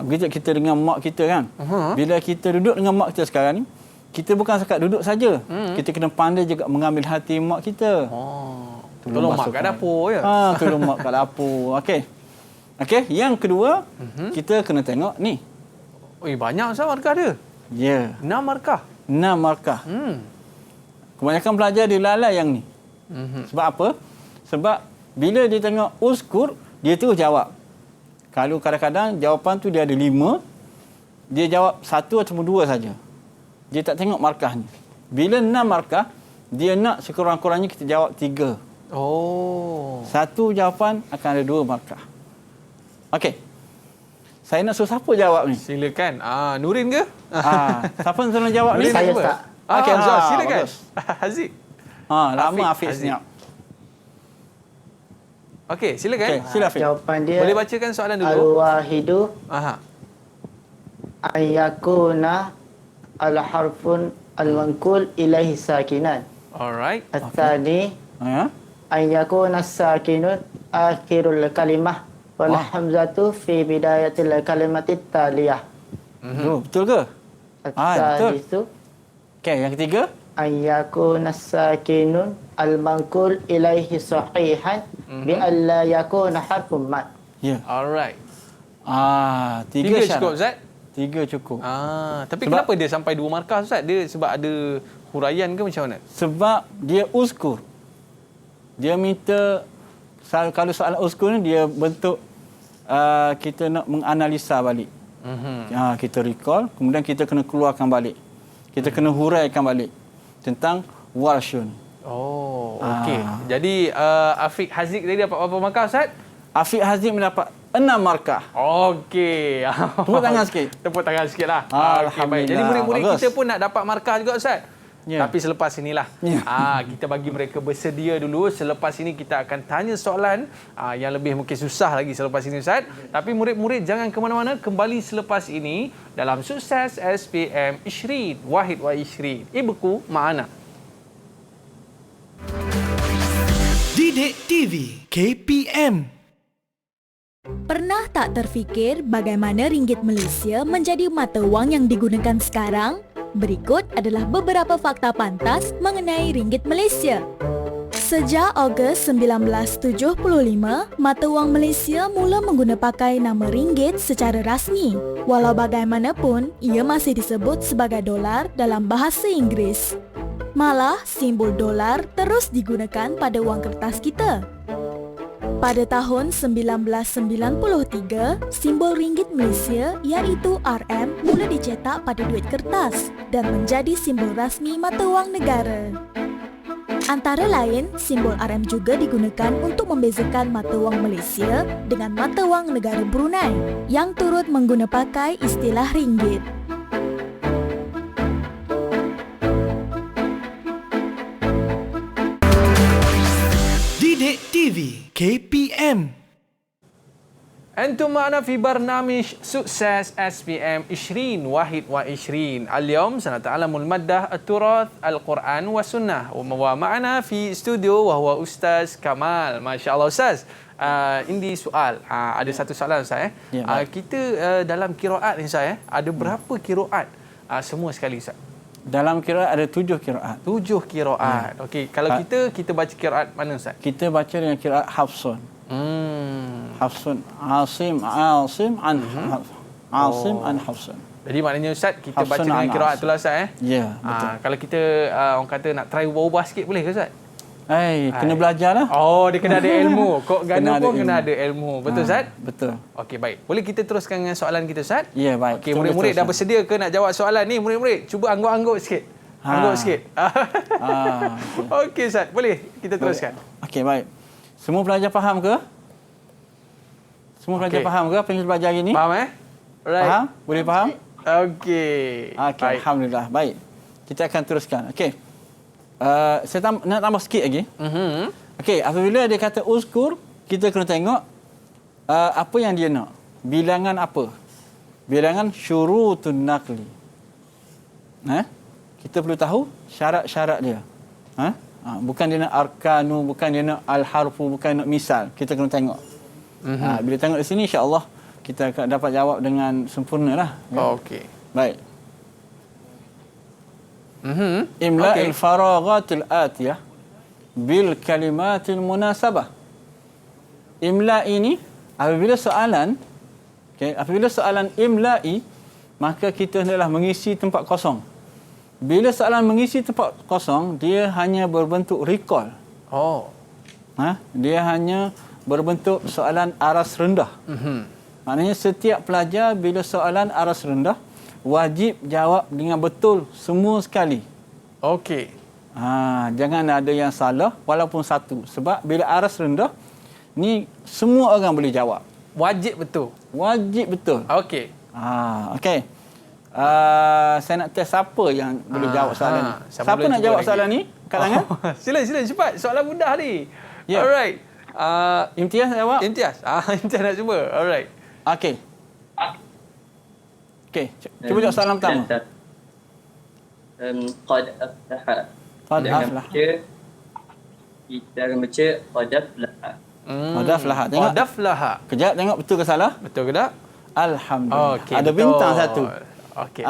Begitu kita dengan mak kita kan. Bila kita duduk dengan mak kita sekarang ni, kita bukan sekat duduk saja. Kita kena pandai juga mengambil hati mak kita. Tolong mak kat dapur je. Tolong mak kat dapur. Okey. Okey, yang kedua, kita kena tengok ni. Banyak Ustaz markah dia. Ya. 6 markah. 6 markah. Kebanyakan pelajar dia lalai yang ni. Sebab apa? Sebab bila dia tengok uzkur, dia terus jawab. Kalau kadang-kadang jawapan tu dia ada 5, dia jawab 1 atau 2 saja. Dia tak tengok markah ni. Bila 6 markah, dia nak sekurang-kurangnya kita jawab 3. Satu jawapan akan ada 2 markah. Okey. Saya nak suruh siapa jawab ni? Silakan. Nurin ke? Siapa yang nak jawab ni? Saya Ustaz. Okey, silakan. Haziq. Lama Hafiz senyap. Okey, silakan. Okay, sila Hafiz. Jawapan dia boleh bacakan soalan dulu. Al-wahidu ayyakuna al-harfun al-manqul ilaihi sakinan. Alright. Al-thani ayyakuna sakinun akhirul kalimah wal hamzatu fi bidayatil kalimati taliyah. Betul ke? Al-thalithu. Okey, yang ketiga ayyakuna sakinun al-manqul ilaihi sahihan bi alla yakuna harfun mad. Ya. Alright. 3 cukup Ustaz? 3 cukup. Tapi kenapa dia sampai 2 markah Ustaz? Dia sebab ada huraian ke macam mana? Sebab dia uzkur. Dia minta, kalau soalan uzkur ni dia bentuk kita nak menganalisa balik. Kita recall, kemudian kita kena keluarkan balik. Kita kena huraikan balik tentang warshun. Okey. Jadi Afiq Haziq tadi dapat berapa markah Ustaz? Afiq Haziq mendapat 6 markah. Okey. Tepuk tangan sikit. Tepuk tangan sikitlah. Alhamdulillah. Baik. Jadi murid-murid kita pun nak dapat markah juga Ustaz. Yeah. Tapi selepas inilah. Kita bagi mereka bersedia dulu. Selepas ini kita akan tanya soalan yang lebih mungkin susah lagi selepas ini Ustaz. Tapi murid-murid jangan ke mana-mana. Kembali selepas ini dalam Sukses SPM Ishrin Wahid wa Ishrin. Ibuku Ma'ana. Didik TV KPM. Pernah tak terfikir bagaimana ringgit Malaysia menjadi mata wang yang digunakan sekarang? Berikut adalah beberapa fakta pantas mengenai ringgit Malaysia. Sejak Ogos 1975, mata wang Malaysia mula menggunakan pakai nama ringgit secara rasmi. Walau bagaimanapun, ia masih disebut sebagai dolar dalam bahasa Inggeris. Malah, simbol dolar terus digunakan pada wang kertas kita. Pada tahun 1993, simbol ringgit Malaysia iaitu RM mula dicetak pada duit kertas dan menjadi simbol rasmi mata wang negara. Antara lain, simbol RM juga digunakan untuk membezakan mata wang Malaysia dengan mata wang negara Brunei yang turut mengguna pakai istilah ringgit. Didik TV KPM. أنتم معنا في برنامج سؤساس SPM 2021. اليوم سنتعلم المادة التراث القرآن والسنة ومعنا في استوديو وهو أستاذ كمال. ما شاء الله أستاذ. Ini soal. Ada satu soalan Ustaz. Kita dalam qiraat ni Ustaz, ada berapa qiraat semua sekali Ustaz? Dalam qiraat ada 7 qiraat. 7 qiraat. Okey, kalau kita baca qiraat mana Ustaz? Kita baca dengan qiraat Hafsun. Hafsun, Asim an Hafsun. Jadi maknanya Ustaz, kita baca dengan qiraat itulah Ustaz Ya, betul. Kalau kita orang kata nak try ubah-ubah sikit boleh ke Ustaz? Kena belajarlah. Oh, dia kena ada ilmu. Kok gana pun kena ada ilmu. Betul Ustaz? Betul. Okey, baik. Boleh kita teruskan dengan soalan kita Ustaz? Ya, baik. Okey, murid-murid dah bersedia ke nak jawab soalan ni? Murid-murid, cuba angguk-angguk sikit. Angguk sikit. Okey Ustaz, boleh kita teruskan? Okey, baik. Semua pelajar faham ke? Semua pelajar faham ke apa yang kita belajar hari ni? Faham Right. Faham? Boleh faham? Okey. Okey, alhamdulillah. Baik. Kita akan teruskan. Okey. Saya nak tambah sikit lagi. Okey, apabila dia kata uzkur, kita kena tengok apa yang dia nak. Bilangan apa? Bilangan syurutun naqli. Kita perlu tahu syarat-syarat dia. Bukan dia nak arkanu, bukan dia nak al-harfu, bukan nak misal. Kita kena tengok. Bila tengok di sini, insya-Allah kita akan dapat jawab dengan sempurnalah. Okey. Baik. Imla al-faraghatil atiyah bil kalimatil munasabah. Imla ini apabila soalan imla'i, maka kita hendaklah mengisi tempat kosong. Bila soalan mengisi tempat kosong, dia hanya berbentuk recall. Dia hanya berbentuk soalan aras rendah. Maknanya setiap pelajar bila soalan aras rendah wajib jawab dengan betul semua sekali. Okey. Jangan ada yang salah walaupun satu. Sebab bila aras rendah ni semua orang boleh jawab. Wajib betul. Wajib betul. Okey. Okey. Saya nak test siapa yang boleh jawab soalan ni. Siapa nak jawab soalan ni? Kat tangan. Sila cepat. Soalan mudah ni. Yeah. Alright. Imtiaz jawab. Imtiaz nak cuba. Alright. Okey. Cuba jawab soalan pertama. Qad aflaha. Qad aflaha. Kita akan baca qad aflaha. Qad aflaha. Tengok. Qad aflaha. Kejap tengok betul ke salah? Betul ke tak? Alhamdulillah. Okay, ada betul. bintang satu. Okey.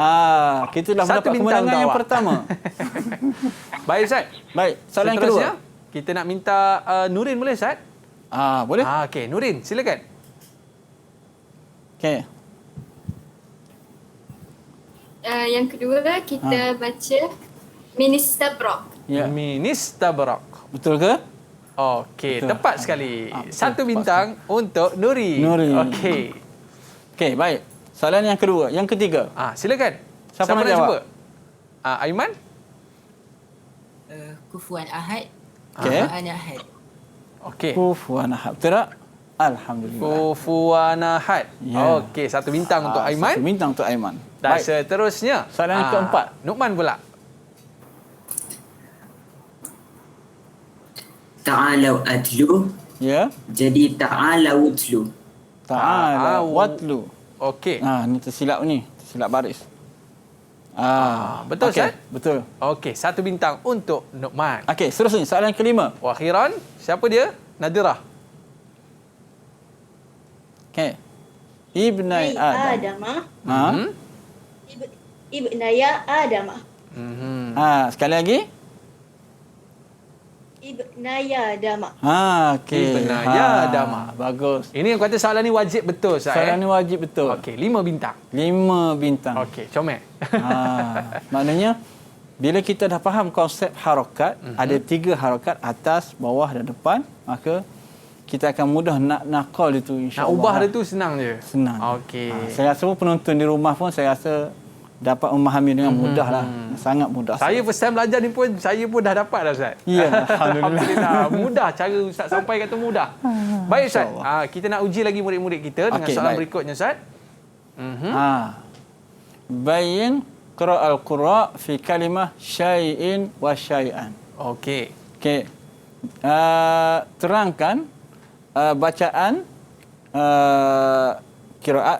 Kita dah mendapat kemenangan yang pertama. Baik Ustaz. Baik, soalan yang kedua. Kita nak minta Nurin boleh Ustaz? Boleh. Okey, Nurin silakan. Okey. Yang kedua kita baca Ministabrak. Ya. Ministabrak. Betul ke? Okey, betul. Tepat sekali. Satu bintang untuk Nurin. Okey. Okey, baik. Soalan yang kedua, yang ketiga. Silakan. Siapa nak jawab? Cuba? Aiman? Kufuwan ahad. Okey. Ana ahad. Okey. Kufuwan ahad. Betul tak? Alhamdulillah. Kufuwan ahad. Ya. Okey, satu bintang untuk Aiman. Satu bintang untuk Aiman. Dan seterusnya, soalan yang keempat. Nu'man pula. Ta'alau atlu. Ya. Jadi ta'alau utlu. Ta'alau watlu. Okey. Ni tersilap ni. Tersilap baris. Betul Ustaz? Betul. Okey, satu bintang untuk Nu'man. Okey, seterusnya soalan yang kelima. Wakhiran, siapa dia? Nadirah. Okey. Ibnai Adam. Ibnaya Adam. Sekali lagi. Ibnaya Dama. Okey. Ibnaya Dama. Bagus. Ini yang kata soalan ni wajib betul Ustaz. Soalan ni wajib betul. Okey, 5 bintang. 5 bintang. Okey, comel. Maknanya bila kita dah faham konsep harakat, ada 3 harakat, atas, bawah dan depan, maka kita akan mudah nak nakal itu, insya-Allah. Nak ubah dia tu senang je. Senang. Okey. Saya rasa pun penonton di rumah pun saya rasa dapat memahami dengan mudah lah. Sangat mudah. Saya first time belajar ni pun, saya pun dah dapat dah Ustaz. Ya, alhamdulillah. Mudah cara Ustaz sampaikan tu mudah. Baik Ustaz, kita nak uji lagi murid-murid kita dengan soalan berikutnya Ustaz. Bayin qira'al qura' fi kalimah syai'in wa syai'an. Okey. Terangkan bacaan qiraat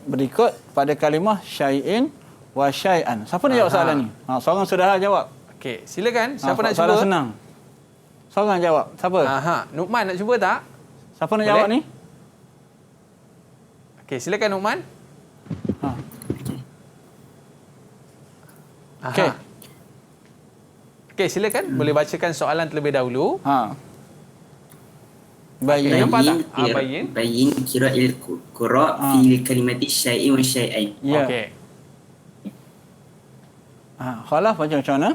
berikut pada kalimah syai'in wa syai'an. Siapa nak jawab soalan ni? Seorang saudara jawab. Okey, silakan. Siapa nak cuba? Soalan senang. Seorang jawab. Siapa? Nukman nak cuba tak? Siapa nak jawab ni? Okey, silakan Nukman. Okey. Okey, silakan. Boleh bacakan soalan terlebih dahulu. Bayin Bayin qira'il qura' fi kalimati syai'in wa syai'ain. Okey. Khalaf baca macam mana?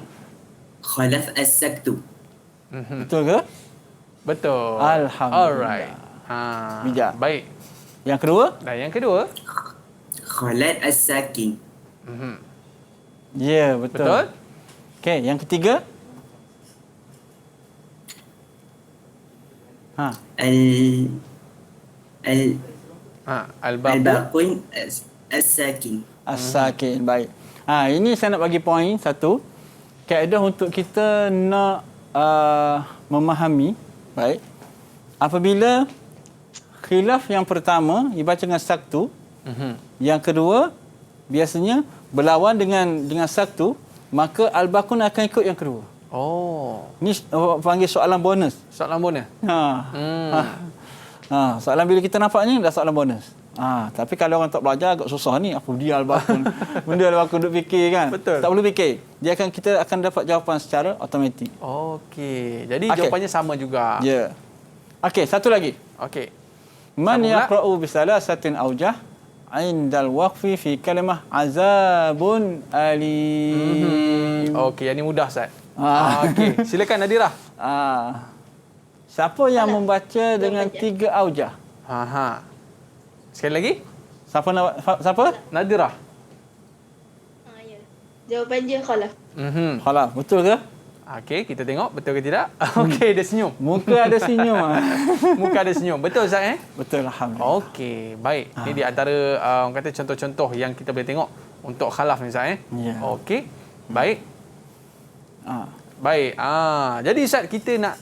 Khalaf as-saktu. Betul ke? Betul. Alhamdulillah. Alright. Bijak. Baik. Yang kedua? Dan yang kedua? Khalat as-sakin. Ya, betul. Okey, yang ketiga? Al-baqun as-sakin. As-sakin. Baik. Ini saya nak bagi poin satu. Kaedah untuk kita nak memahami, baik. Apabila khilaf yang pertama dibaca dengan saktu, yang kedua biasanya berlawan dengan saktu, maka al-baqun akan ikut yang kedua. Oh. Ni panggil soalan bonus. Soalan bonus. Soalan bila kita nampaknya dah soalan bonus. Tapi kalau orang tak belajar agak susah ni, apa dia al-baqun. Benda al-baqun duk fikir kan. Betul. Tak perlu fikir. Kita akan dapat jawapan secara automatik. Okey. Jadi jawapannya sama juga. Ya. Okey, satu lagi. Okey. Man yaqra'u bi salasatin aujah indal waqfi fi kalimah azabun alim. Okey, yang ni mudah Ustaz. Okey, silakan Nadirah. Siapa yang membaca dengan 3 aujah? Sekali lagi. Siapa? Nadirah. Ya. Jawapan dia khalaf. Khalaf, betul ke? Okey, kita tengok betul ke tidak. Okey, dia senyum. Muka ada senyum. Muka ada senyum. Betul Ustaz Betul, alhamdulillah. Okey, baik. Ini di antara orang kata contoh-contoh yang kita boleh tengok untuk khalaf ni Ustaz Ya. Okey. Baik. Baik. Jadi Ustaz, kita nak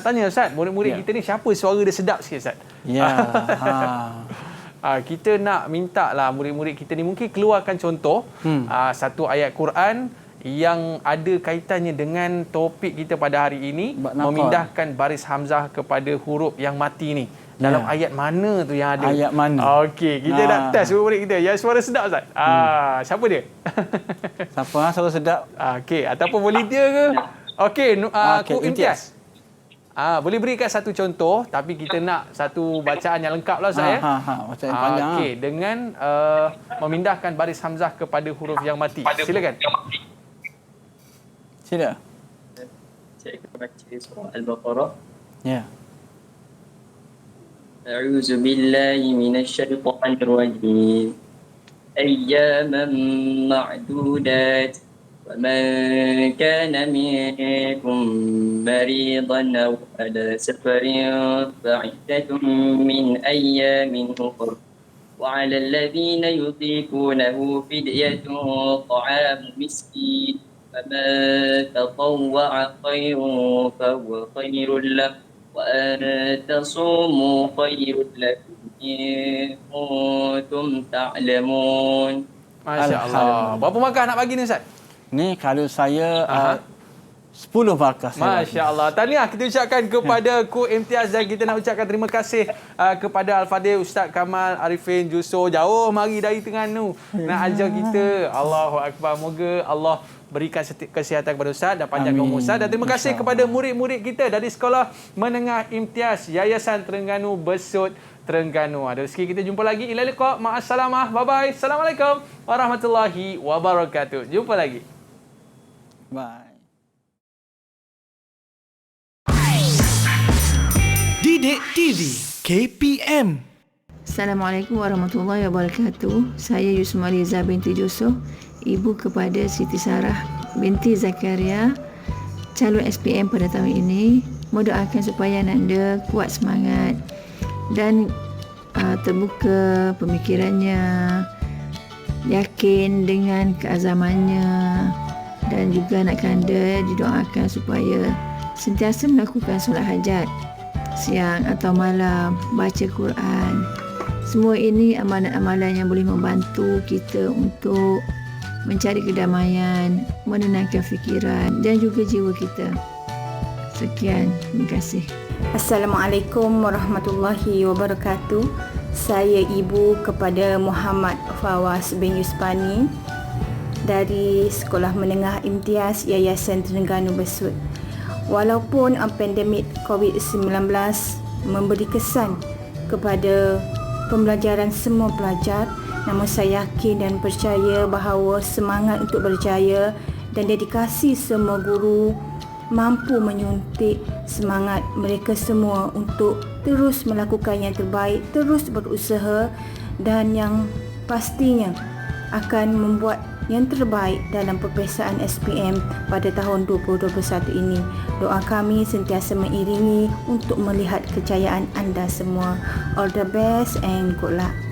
tanya Ustaz, murid-murid kita ni siapa suara dia sedap sikit Ustaz? Ya. Kita nak minta lah murid-murid kita ni mungkin keluarkan contoh satu ayat Quran yang ada kaitannya dengan topik kita pada hari ini, memindahkan baris hamzah kepada huruf yang mati ni. Dalam ayat mana tu yang ada? Ayat mana? Okey, kita nak test murid kita yang suara sedap Ustaz. Siapa dia? Siapa suara sedap? Okey, ataupun volunteer ke? Okey, Ku Imtiaz. Boleh berikan satu contoh, tapi kita nak satu bacaan yang lengkap lah Ustaz bacaan yang panjang. Okey, dengan memindahkan baris hamzah kepada huruf yang mati. Silakan. Sila. Saya akan baca surah Al-Baqarah. Ya. A'udzu billahi minasy syaithanir rajim. Ayyaman ma'dudat. Wa man kana minkum maridan aw ala safarin fa'iddatun min ayyamin ukhra. Wa 'ala alladhina yutiqunahu fidyatun ta'amu miskin. فَمَنْ تَطَوَّعَ خَيْرًا فَهُوَ خَيْرٌ لَهُ وَأَنْ تَصُومُوا خَيْرٌ لَكُمْ إِنْ كُنْتُمْ تَعْلَمُونَ. Masya Allah. Berapa markah nak bagi ni Ustaz? Ni kalau saya 10 markah. Masya Allah. Tahniah kita ucapkan kepada Ku Imtiaz dan kita nak ucapkan terima kasih kepada Al-Fadhil Ustaz Kamal Arifin Juso. Jauh mari dari Terengganu nak ajar kita. Allahu Akbar. Moga Allah berikan kesihatan kepada Ustaz dan panjangkan umur Ustaz. Dan terima kasih kepada murid-murid kita dari Sekolah Menengah Imtiaz Yayasan Terengganu Besut Terengganu. Ada rezeki kita jumpa lagi. Ila liqa. Ma'assalamah. Bye bye. Assalamualaikum warahmatullahi wabarakatuh. Jumpa lagi. Bye. Didik TV KPM. Assalamualaikum warahmatullahi wabarakatuh. Saya Yusma Liza binti Jusof, ibu kepada Siti Sarah binti Zakaria, calon SPM pada tahun ini. Mendoakan supaya Nanda kuat semangat dan terbuka pemikirannya, yakin dengan keazamannya, dan juga anak kanda didoakan supaya sentiasa melakukan solat hajat siang atau malam, baca Quran. Semua ini amalan-amalan yang boleh membantu kita untuk mencari kedamaian, menenangkan fikiran dan juga jiwa kita. Sekian, terima kasih. Assalamualaikum warahmatullahi wabarakatuh. Saya ibu kepada Muhammad Fawaz bin Yuspani dari Sekolah Menengah Imtiaz Yayasan Terengganu Besut. Walaupun pandemik COVID-19 memberi kesan kepada pembelajaran semua pelajar, namun saya yakin dan percaya bahawa semangat untuk berjaya dan dedikasi semua guru mampu menyuntik semangat mereka semua untuk terus melakukan yang terbaik, terus berusaha dan yang pastinya akan membuat yang terbaik dalam peperiksaan SPM pada tahun 2021 ini. Doa kami sentiasa mengiringi untuk melihat kejayaan anda semua. All the best and good luck.